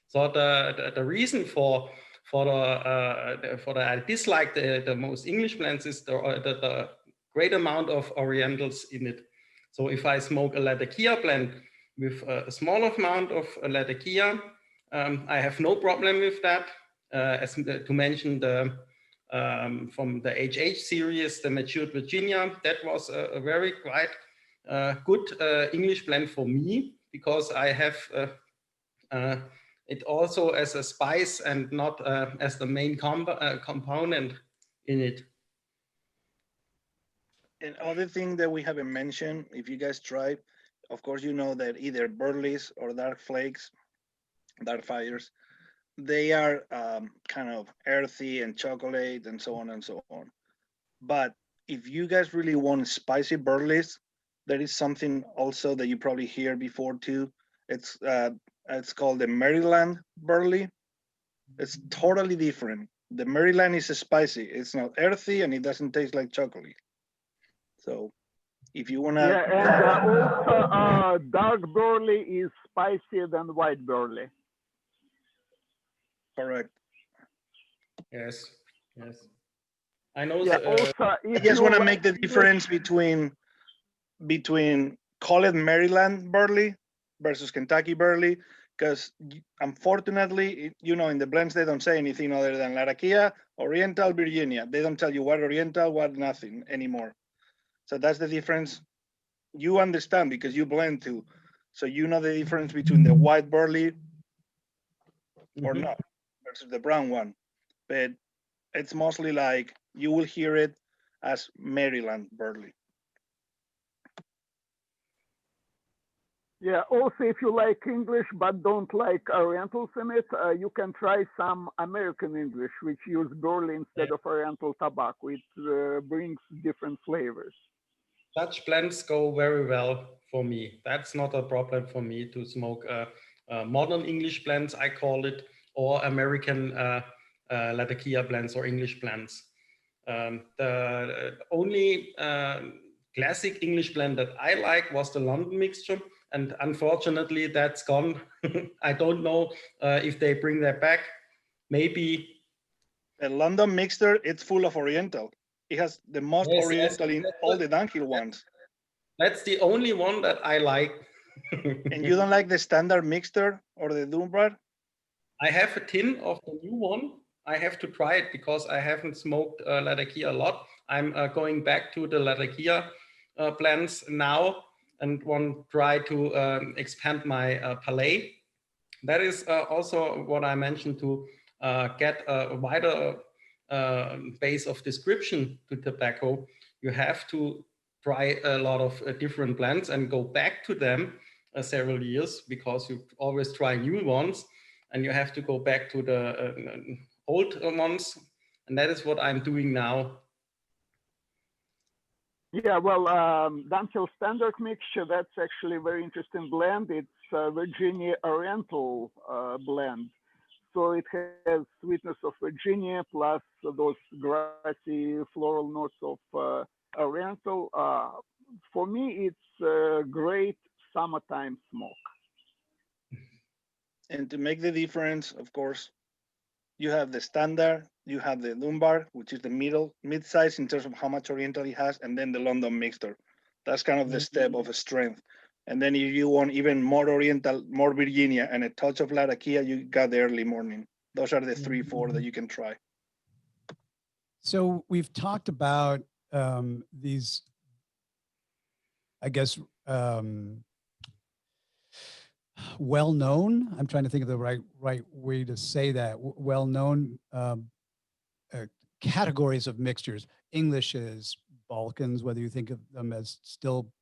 So the reason for I dislike the most English blends is the great amount of Orientals in it. So if I smoke a Latakia blend with a small amount of Latakia, I have no problem with that. As to mention the from the HH series, the Matured Virginia, that was a very quite good English blend for me, because I have it also as a spice and not as the main component in it. And other thing that we haven't mentioned, if you guys try, of course, you know that either Burleys or Dark Flakes, Dark Fires, they are kind of earthy and chocolate and so on and so on. But if you guys really want spicy Burleys, there is something also that you probably hear before too. It's called the Maryland Burley. It's totally different. The Maryland is spicy. It's not earthy and it doesn't taste like chocolate. So if you wanna, yeah, and also dark burley is spicier than white burley. Correct. Yes, yes. I know. Yeah, also, I just want to make the difference between call it Maryland Burley versus Kentucky Burley, because unfortunately, you know, in the blends, they don't say anything other than Latakia, Oriental, Virginia. They don't tell you what Oriental, what nothing anymore. So that's the difference. You understand because you blend too. So you know the difference between the white Burley or not versus the brown one. But it's mostly like you will hear it as Maryland Burley. Yeah, also if you like English but don't like Orientals in it, you can try some American English, which use burley instead of Oriental tobacco. It brings different flavors. Such blends go very well for me. That's not a problem for me to smoke modern English blends, I call it, or American Latakia blends or English blends. The only classic English blend that I like was the London mixture, and unfortunately that's gone. I don't know if they bring that back. Maybe. The London mixture, it's full of Oriental. It has the most Yes, Oriental in all the downhill ones. That's the only one that I like. And you don't like the standard mixture or the Dunbar? I have a tin of the new one. I have to try it because I haven't smoked Latakia a lot. I'm going back to the Latakia blends now and want to try to expand my palate. That is also what I mentioned, to get a wider base of description to tobacco. You have to try a lot of different blends and go back to them several years, because you always try new ones and you have to go back to the old ones. And that is what I'm doing now. Yeah, well, Dunhill Standard Mixture, that's actually a very interesting blend. It's a Virginia Oriental blend. So it has sweetness of Virginia plus those grassy floral notes of Oriental. For me, it's a great summertime smoke. And to make the difference, of course, you have the standard, you have the Dunbar, which is the mid-size in terms of how much Oriental it has, and then the London mixture. That's kind of the step of strength. And then if you want even more Oriental, more Virginia, and a touch of Latakia, you got the early morning. Those are the 3-4 that you can try. So we've talked about these, I guess, well-known. I'm trying to think of the right way to say that. Well-known categories of mixtures: Englishes, Balkans, whether you think of them as still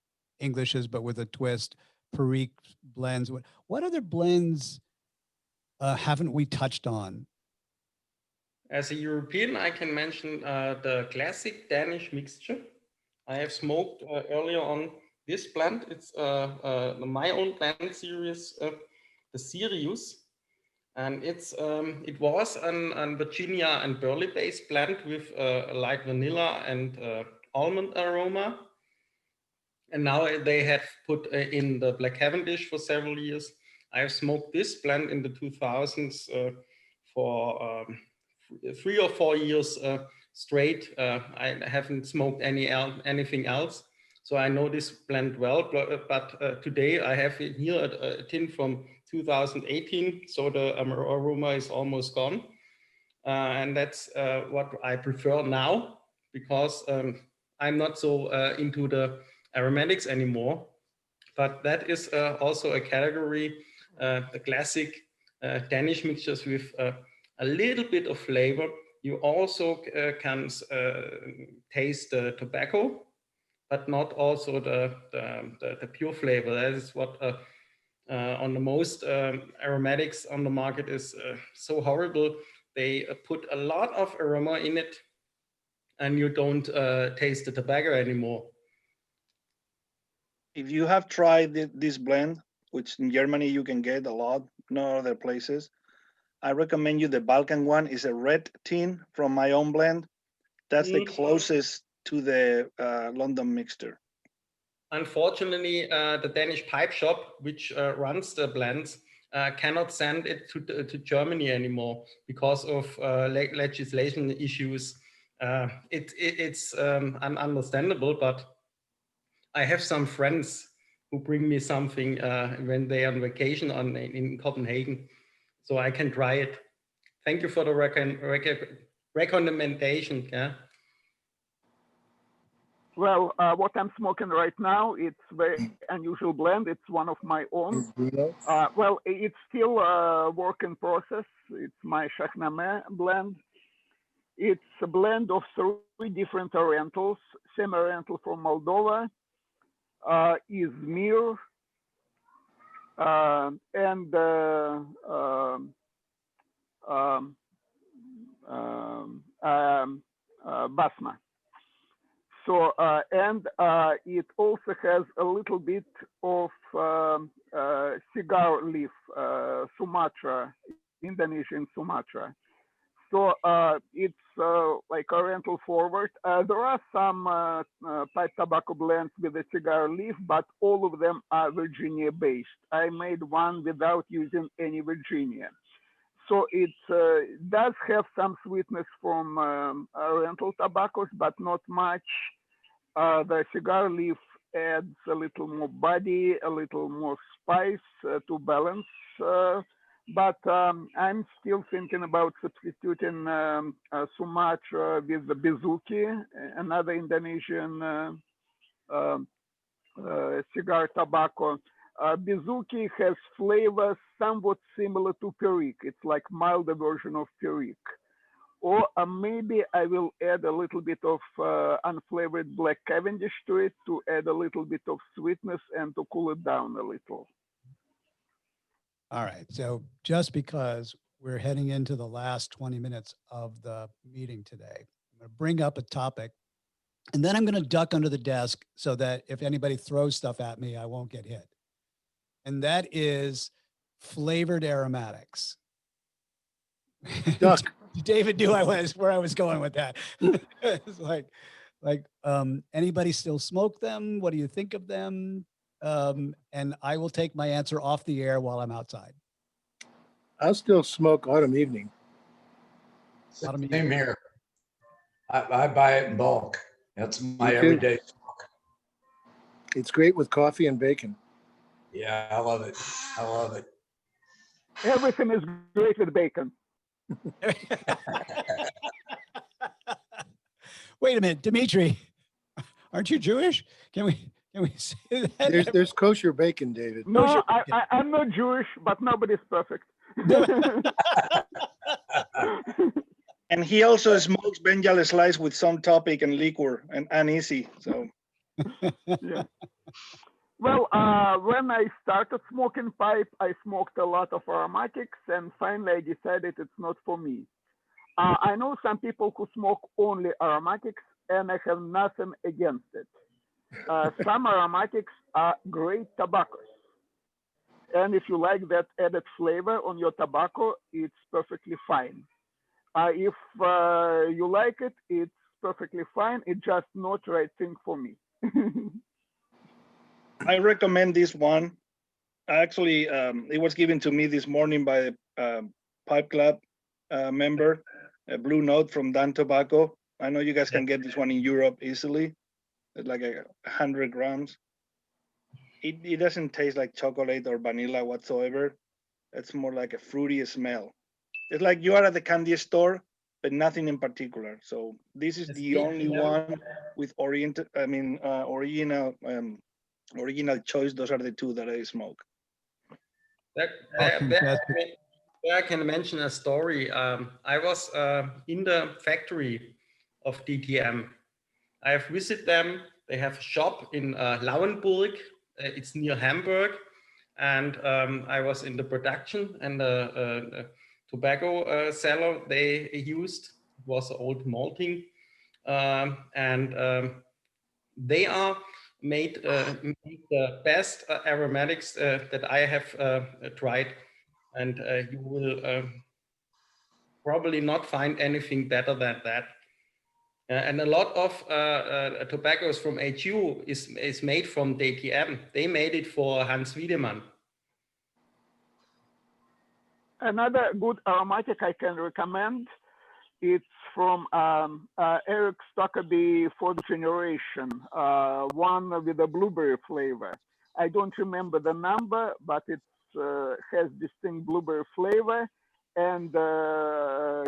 Englishes but with a twist, Perique blends. What other blends haven't we touched on? As a European, I can mention the classic Danish mixture. I have smoked earlier on this blend. It's my own blend series, the Sirius. And it was an Virginia and Burley based blend with light vanilla and almond aroma. And now they have put in the Black Cavendish for several years. I have smoked this blend in the 2000s for 3 or 4 years straight. I haven't smoked anything else. So I know this blend well, but today I have here a tin from 2018. So the aroma is almost gone. And that's what I prefer now, because I'm not so into the aromatics anymore. But that is also a category, the classic Danish mixtures with a little bit of flavor. You also can taste the tobacco, but not also the pure flavor. That is what on the most aromatics on the market is so horrible. They put a lot of aroma in it, and you don't taste the tobacco anymore. If you have tried this blend, which in Germany you can get a lot, no other places, I recommend you the Balkan one. Is a red tin from my own blend. That's the closest to the London mixture. Unfortunately, the Danish pipe shop, which runs the blends, cannot send it to Germany anymore because of legislation issues. It's ununderstandable, but I have some friends who bring me something when they are on vacation in Copenhagen, so I can try it. Thank you for the recommendation. Yeah. Well, what I'm smoking right now, it's very unusual blend. It's one of my own. Well, it's still a work in process. It's my Shahnameh blend. It's a blend of 3 different Orientals: semi-Oriental from Moldova, Izmir, and Basma. So, and it also has a little bit of cigar leaf, Sumatra, Indonesian Sumatra. So it's like Oriental forward. There are some pipe tobacco blends with the cigar leaf, but all of them are Virginia based. I made one without using any Virginia. So it does have some sweetness from Oriental tobaccos, but not much. The cigar leaf adds a little more body, a little more spice to balance. But I'm still thinking about substituting Sumatra with the Bezuki, another Indonesian cigar tobacco. Bezuki has flavors somewhat similar to Perique. It's like milder version of Perique. Or maybe I will add a little bit of unflavored black Cavendish to it to add a little bit of sweetness and to cool it down a little. All right. So just because we're heading into the last 20 minutes of the meeting today, I'm going to bring up a topic and then I'm going to duck under the desk so that if anybody throws stuff at me, I won't get hit. And that is flavored aromatics. Duck. David knew where I was going with that. It's like anybody still smoke them? What do you think of them? And I will take my answer off the air while I'm outside. I'll still smoke autumn evening. Autumn Same here. I buy it in bulk. That's my everyday smoke. It's great with coffee and bacon. Yeah, I love it. I love it. Everything is great with bacon. Wait a minute, Dimitri, aren't you Jewish? Can we say that? There's kosher bacon, David. No, I'm not Jewish, but nobody's perfect. And he also smokes Bengal slice with some topic and liquor and uneasy. So, yeah. Well, when I started smoking pipe, I smoked a lot of aromatics, and finally I decided it's not for me. I know some people who smoke only aromatics, and I have nothing against it. Some aromatics are great tobaccos. And if you like that added flavor on your tobacco, it's perfectly fine. If you like it, it's perfectly fine. It's just not the right thing for me. I recommend this one. Actually, it was given to me this morning by a Pipe Club member, a Blue Note from Dan Tobacco. I know you guys can get this one in Europe easily. It's like 100 grams. It doesn't taste like chocolate or vanilla whatsoever. It's more like a fruity smell. It's like you are at the candy store, but nothing in particular. So this is the only one with original choice. Those are the two that I smoke. There I can mention a story. I was in the factory of DTM. I have visited them. They have a shop in Lauenburg. It's near Hamburg. And I was in the production, and the tobacco cellar they used was old malting. They are made the best aromatics that I have tried. And you will probably not find anything better than that. And a lot of tobaccos from HU is made from DTM. They made it for Hans Wiedemann. Another good aromatic I can recommend, it's from Eric Stockaby, fourth generation, one with a blueberry flavor. I don't remember the number, but it has distinct blueberry flavor, and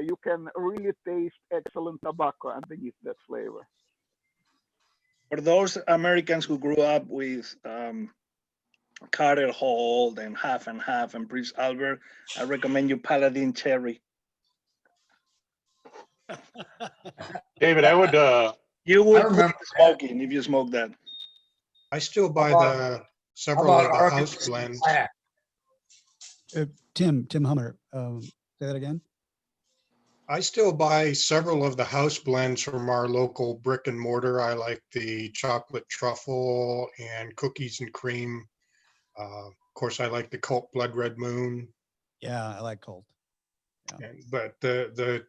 you can really taste excellent tobacco underneath that flavor. For those Americans who grew up with Carter Hall and Half and Prince Albert, I recommend you Paladin Cherry. David, I would. You would quit smoking if you smoke that. I still buy the several of the house blends. Tim Hummer, say that again. I still buy several of the house blends from our local brick and mortar. I like the chocolate truffle and cookies and cream. Of course, I like the Cult Blood Red Moon. Yeah, I like Colt. But the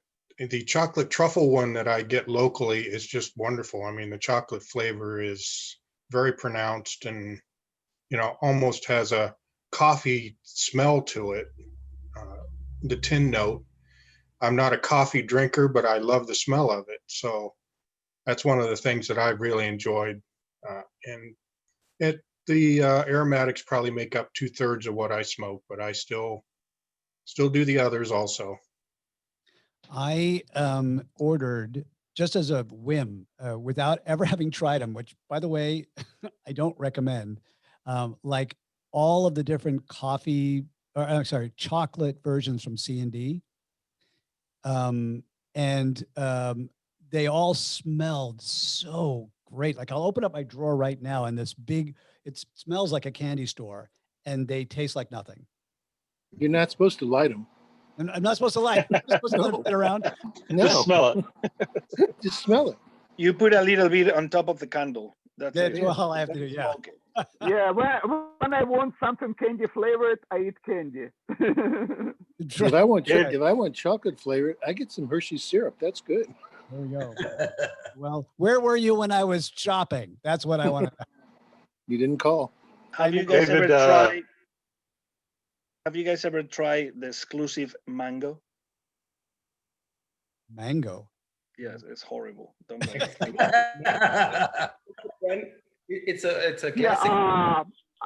chocolate truffle one that I get locally is just wonderful. I mean, the chocolate flavor is very pronounced and, almost has a coffee smell to it. The tin note. I'm not a coffee drinker, but I love the smell of it. So that's one of the things that I've really enjoyed. And the aromatics probably make up 2/3 of what I smoke, but I still do the others also. I ordered just as a whim, without ever having tried them, which, by the way, I don't recommend. Like all of the different coffee, or I'm sorry, chocolate versions from C&D. They all smelled so great. Like I'll open up my drawer right now and it smells like a candy store and they taste like nothing. You're not supposed to light them. And I'm not supposed to lie. I'm supposed to let it sit around. No. Just smell it. Just smell it. You put a little bit on top of the candle. That's That's it. all I have to do. Yeah. Smoke it. Yeah, when I want something candy flavored, I eat candy. If I want chocolate flavor, I get some Hershey syrup. That's good. There we go. Well, where were you when I was shopping? That's what I want to know. You didn't call. Have you guys David, ever tried? Have you guys ever tried the exclusive mango? Mango. Yes, it's horrible. Don't like it. It's a Yeah, classic.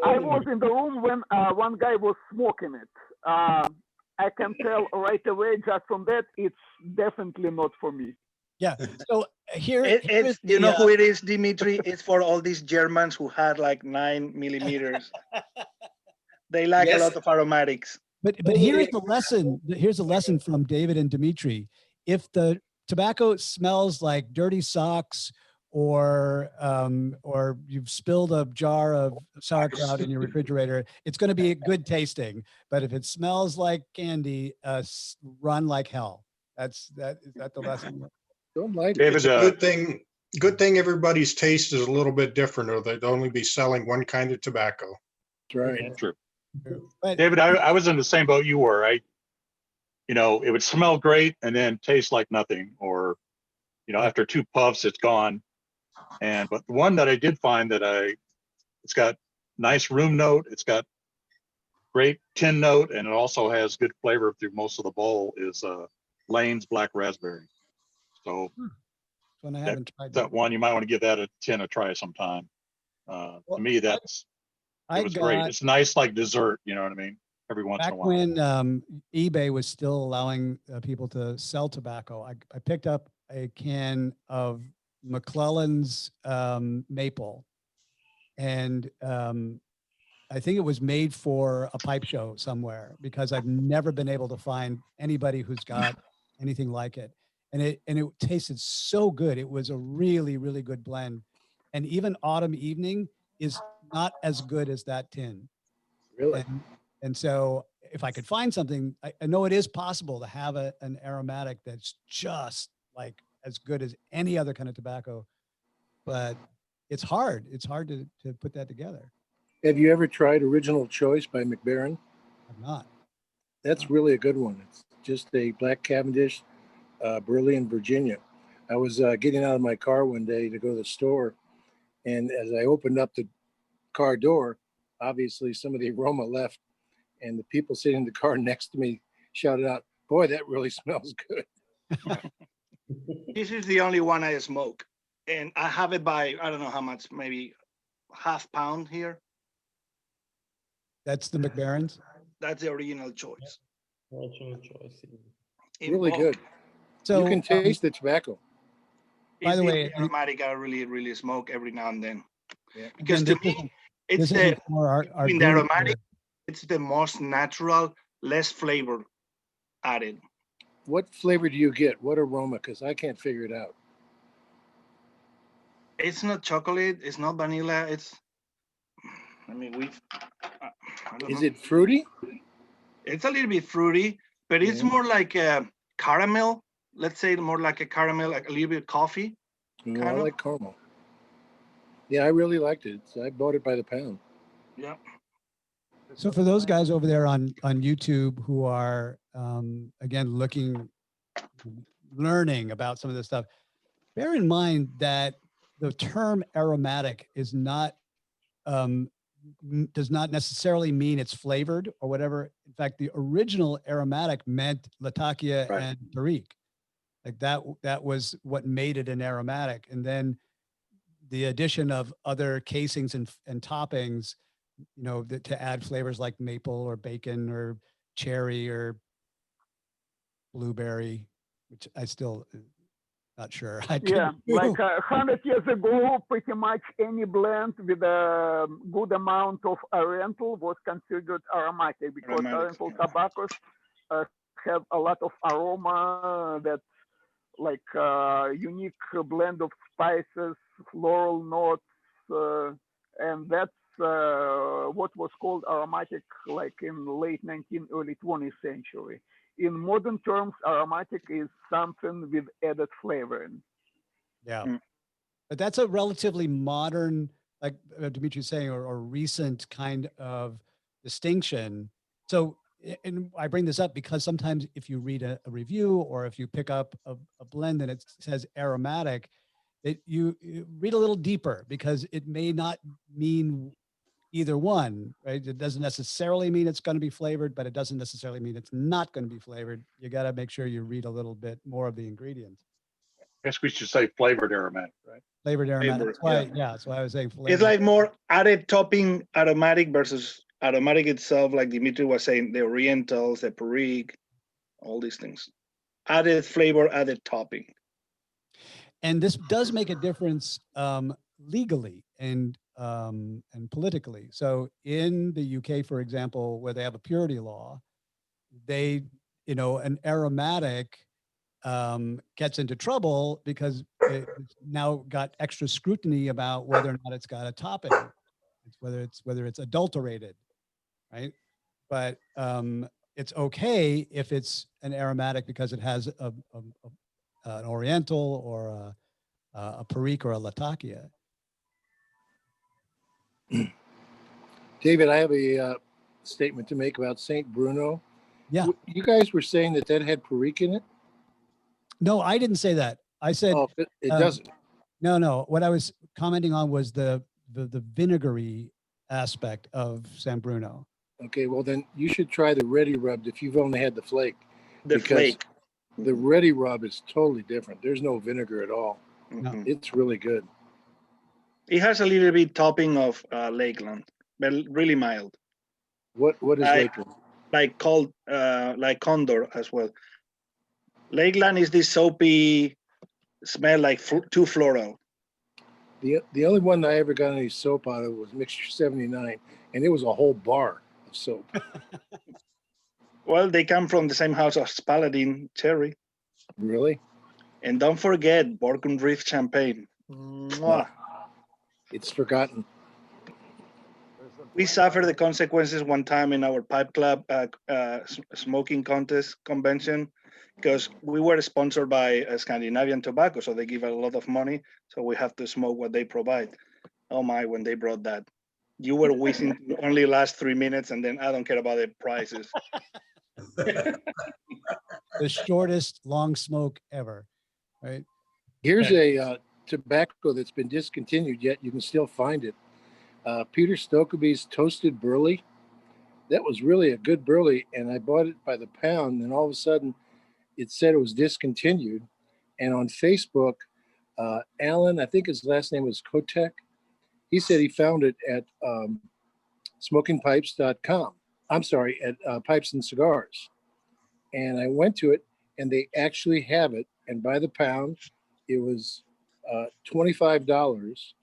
I was in the room when one guy was smoking it. I can tell right away just from that, it's definitely not for me. Yeah. So here, It's you know who it is, Dimitri? It's for all these Germans who had like 9 millimeters. They like a lot of aromatics. But here's the lesson. Here's a lesson from David and Dimitri. If the tobacco smells like dirty socks, or you've spilled a jar of sauerkraut in your refrigerator, it's going to be good tasting. But if it smells like candy, run like hell. Is that the lesson? Don't like David, It's a good thing everybody's taste is a little bit different, or they'd only be selling one kind of tobacco. That's right. True. But, David, I was in the same boat you were. It would smell great and then taste like nothing, or, after 2 puffs, it's gone. But the one that I did find it's got nice room note, it's got great tin note, and it also has good flavor through most of the bowl is Lane's Black Raspberry. So when I haven't tried that one, you might want to give that a try sometime. To me, it was great. It's nice like dessert, you know what I mean? Every once in a Back while. when eBay was still allowing people to sell tobacco, I picked up a can of McClellan's maple, and I think it was made for a pipe show somewhere, because I've never been able to find anybody who's got anything like it. And it tasted so good. It was a really, really good blend. And even Autumn Evening is not as good as that tin. Really? And so if I could find something, I know it is possible to have an aromatic that's just like as good as any other kind of tobacco, but it's hard. It's hard to put that together. Have you ever tried Original Choice by McBaron? I'm not. That's really a good one. It's just a Black Cavendish, Berlin, Virginia. I was getting out of my car one day to go to the store, and as I opened up the car door, obviously some of the aroma left, and the people sitting in the car next to me shouted out, "Boy, that really smells good." This is the only one I smoke, and I have it by, I don't know how much, maybe ½ pound here. That's the McBaron's? That's the Original Choice. Original Choice. Really good. So you can taste the tobacco. By the way, aromatic I really, really smoke every now and then. Yeah. Because to me, it's the in the aromatic, it's the most natural, less flavor added. What flavor do you get? What aroma? Because I can't figure it out. It's not chocolate. It's not vanilla. It's. I mean, Is it fruity? It's a little bit fruity, but it's Yeah. more like a caramel. Let's say more like a caramel, like a little bit of coffee. No, I Kind of. like caramel. Yeah, I really liked it. I bought it by the pound. Yeah. So for those guys over there on YouTube who are again learning about some of this stuff, bear in mind that the term aromatic is not does not necessarily mean it's flavored or whatever. In fact, the original aromatic meant Latakia Right. and Perique. Like that was what made it an aromatic. And then the addition of other casings and toppings, you know, to add flavors like maple or bacon or cherry or blueberry, which I still not sure. I Yeah, couldn't do. like 100 years ago, pretty much any blend with a good amount of Oriental was considered aromatic because Aromatic, Oriental yeah. tobaccos have a lot of aroma that's like unique blend of spices, floral notes, and that's what was called aromatic like in late 19th, early 20th century. In modern terms, aromatic is something with added flavoring. Yeah. Mm. But that's a relatively modern, like Dimitri's saying, or recent kind of distinction. So, and I bring this up because sometimes if you read a review or if you pick up a blend and it says aromatic, you read a little deeper because it may not mean either one, right? It doesn't necessarily mean it's going to be flavored, but it doesn't necessarily mean it's not going to be flavored. You got to make sure you read a little bit more of the ingredients. I guess we should say flavored aromatic, right? Flavored aromatic. Flavor, That's why, yeah. yeah, that's why I was saying flavored. It's like more added topping aromatic versus aromatic itself, like Dimitri was saying, the Orientals, the Perique, all these things. Added flavor, added topping. And this does make a difference legally and politically. So in the UK, for example, where they have a purity law, they, you know, an aromatic gets into trouble because it's now got extra scrutiny about whether or not it's got a topping. It's whether it's adulterated, right? But it's okay if it's an aromatic because it has an Oriental or a Perique or a Latakia. David, I have a statement to make about St. Bruno. Yeah. You guys were saying that had Perique in it? No, I didn't say that. I said Oh, it doesn't. No. What I was commenting on was the vinegary aspect of San Bruno. Okay, well then you should try the Ready Rubbed if you've only had the flake. The because flake. The Ready Rub is totally different. There's no vinegar at all. Mhm. It's really good. It has a little bit topping of Lakeland, but really mild. What is like, Lakeland? Like Condor as well. Lakeland is this soapy smell, like too floral. The only one I ever got any soap out of was Mixture 79, and it was a whole bar of soap. Well, they come from the same house as Paladin Cherry. Really? And don't forget Burgund Champagne. Mwah. It's forgotten. We suffered the consequences one time in our pipe club smoking contest convention because we were sponsored by Scandinavian Tobacco, so they give a lot of money, so we have to smoke what they provide. Oh my, when they brought that, you were wishing to only last 3 minutes, and then I don't care about the prices. The shortest long smoke ever, right? Here's a tobacco that's been discontinued, yet you can still find it. Peter Stokkebye's Toasted Burley. That was really a good burley, and I bought it by the pound, and all of a sudden it said it was discontinued. And on Facebook, Alan, I think his last name was Kotek, he said he found it at smokingpipes.com. I'm sorry, at Pipes and Cigars. And I went to it, and they actually have it. And by the pound, it was $25.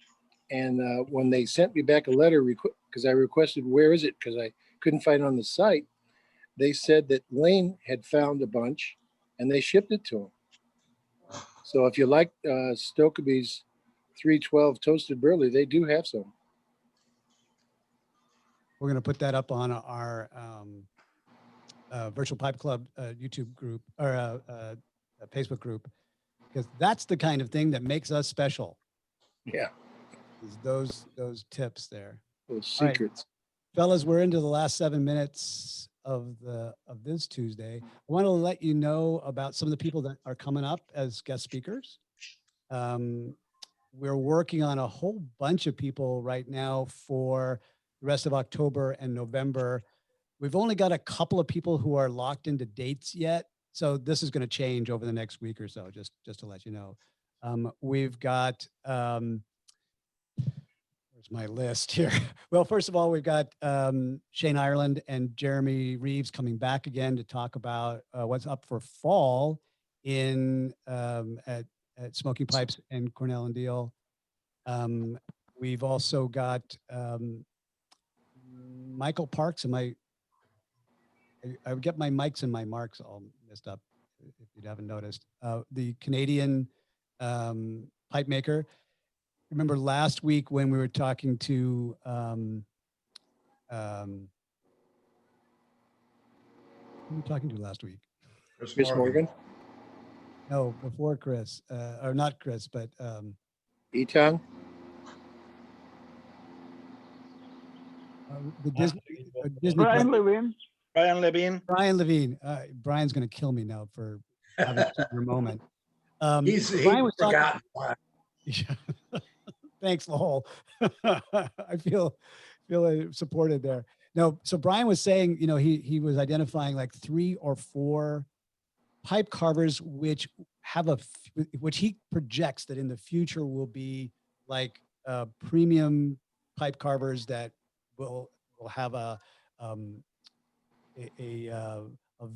And when they sent me back a letter, because I requested, where is it? Because I couldn't find it on the site. They said that Lane had found a bunch, and they shipped it to him. So if you like Stokkebye's 312 Toasted Burley, they do have some. We're going to put that up on our Virtual Pipe Club YouTube group or a Facebook group, because that's the kind of thing that makes us special. Yeah, Is those tips there. those All right, secrets. fellas, we're into the last 7 minutes of this Tuesday. I want to let you know about some of the people that are coming up as guest speakers. We're working on a whole bunch of people right now for the rest of October and November. We've only got a couple of people who are locked into dates yet. So this is going to change over the next week or so, just to let you know. We've got, where's my list here? Well, first of all, we've got Shane Ireland and Jeremy Reeves coming back again to talk about what's up for fall in at Smoking Pipes and Cornell and Deal. We've also got Michael Parks, and I would get my mics and my marks all messed up if you haven't noticed. The Canadian pipe maker. Remember last week when we were talking to who were we talking to last week? Chris Morgan. No, before Chris, or not Chris, but Etong. The Disney Brian Levine. Brian Levine. Brian Levine. Brian's going to kill me now for having a super moment. He's Brian was talking- forgotten. Yeah. Thanks, Lowell. I feel supported there. No, so Brian was saying, you know, he was identifying like 3 or 4 pipe carvers which have which he projects that in the future will be like premium pipe carvers that will have a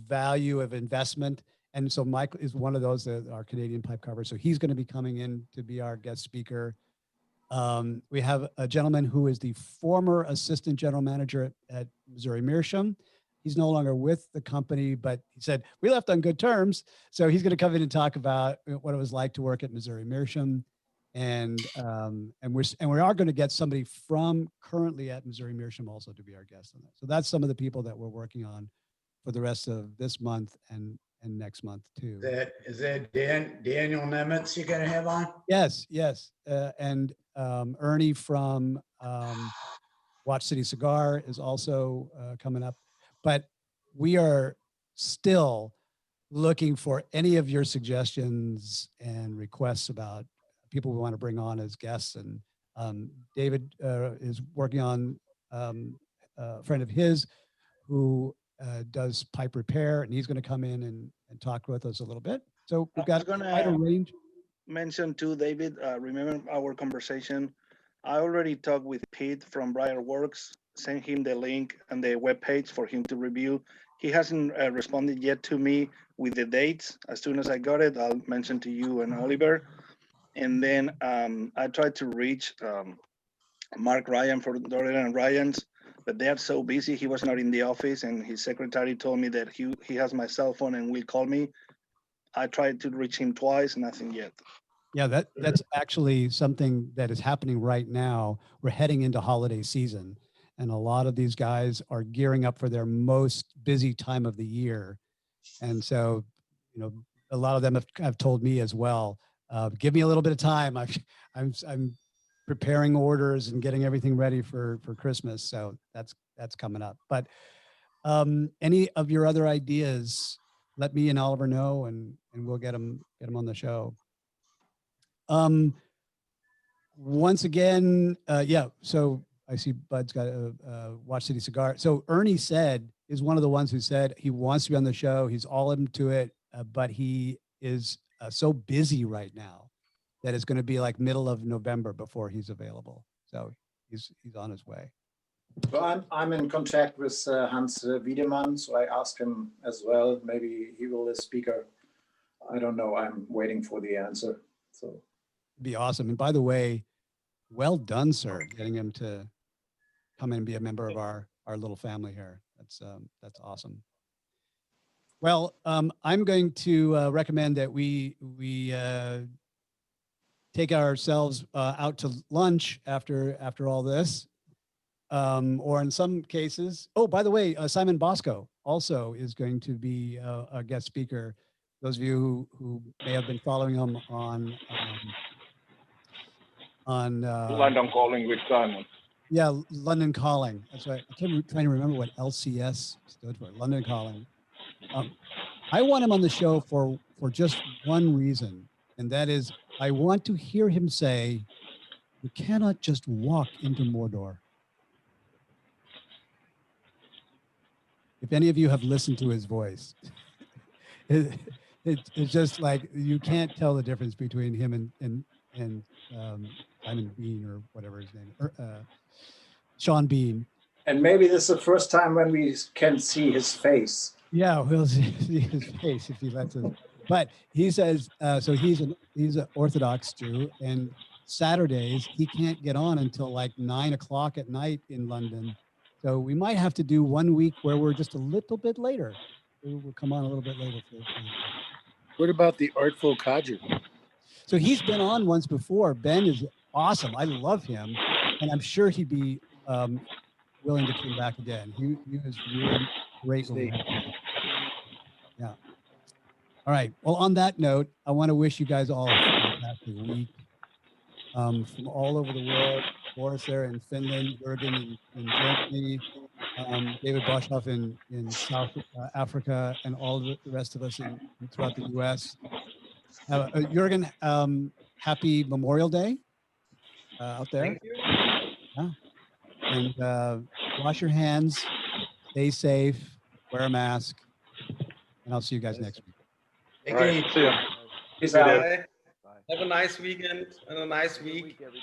value of investment. And so Mike is one of those, our Canadian pipe carver. So he's going to be coming in to be our guest speaker. We have a gentleman who is the former assistant general manager at Missouri Meerschaum. He's no longer with the company, but he said, we left on good terms. So he's going to come in and talk about what it was like to work at Missouri Meerschaum. And we are going to get somebody from currently at Missouri Meerschaum also to be our guest on that. So that's some of the people that we're working on for the rest of this month and next month too. Is that Daniel Nemitz you're gonna have on? Yes. And Ernie from Watch City Cigar is also coming up. But we are still looking for any of your suggestions and requests about people we want to bring on as guests. And David is working on a friend of his who does pipe repair, and he's going to come in and talk with us a little bit. So we've got quite a range. Mention too, David, remember our conversation. I already talked with Pete from Briarworks, sent him the link and the webpage for him to review. He hasn't responded yet to me with the dates. As soon as I got it, I'll mention to you and Oliver. And then I tried to reach Mark Ryan for Doran and Ryan's, but they are so busy. He was not in the office, and his secretary told me that he has my cell phone and will call me. I tried to reach him twice, nothing yet. Yeah, that's actually something that is happening right now. We're heading into holiday season, and a lot of these guys are gearing up for their most busy time of the year. And so, you know, a lot of them have told me as well, give me a little bit of time. I'm preparing orders and getting everything ready for Christmas. So that's coming up. But any of your other ideas, let me and Oliver know, and we'll get them on the show. Once again, yeah. So I see Bud's got a Watch City Cigar. So Ernie is one of the ones who said he wants to be on the show. He's all into it, but he is so busy right now that it's going to be like middle of November before he's available. So he's on his way. So I'm in contact with Hans Wiedemann, so I asked him as well. Maybe he will be a speaker. I don't know. I'm waiting for the answer. So be awesome. And by the way, well done, sir, getting him to come in and be a member of our little family here. That's awesome. Well, I'm going to recommend that we take ourselves out to lunch after all this. or in some cases, oh, by the way, Simon Bosco also is going to be a guest speaker. Those of you who may have been following him on London Calling with Simon. yeah, London Calling. That's right. I kept trying to remember what LCS stood for, London Calling. I want him on the show for just one reason, and that is I want to hear him say, "You cannot just walk into Mordor." If any of you have listened to his voice, it's just like you can't tell the difference between him and Simon Bean or whatever his name is, Sean Bean. And maybe this is the first time when we can see his face. Yeah, we'll see his face if he lets us. But he says, so he's an Orthodox Jew, and Saturdays he can't get on until like 9 o'clock at night in London. So we might have to do 1 week where we're just a little bit later. We'll come on a little bit later. What about the Artful Codger? So he's been on once before. Ben is awesome. I love him, and I'm sure he'd be willing to come back again. He was really great. when we had him. Yeah. All right. Well, on that note, I want to wish you guys all a fantastic week. From all over the world, Boris there in Finland, Jürgen in Germany, David Boshoff in South Africa, and all the rest of us throughout the U.S. Jürgen, happy Memorial Day out there. Thank you. Yeah. And wash your hands, stay safe, wear a mask, and I'll see you guys next week. Take All it right, easy. see ya. Peace Good out. day. Bye. Have a nice weekend and a nice week. Everybody.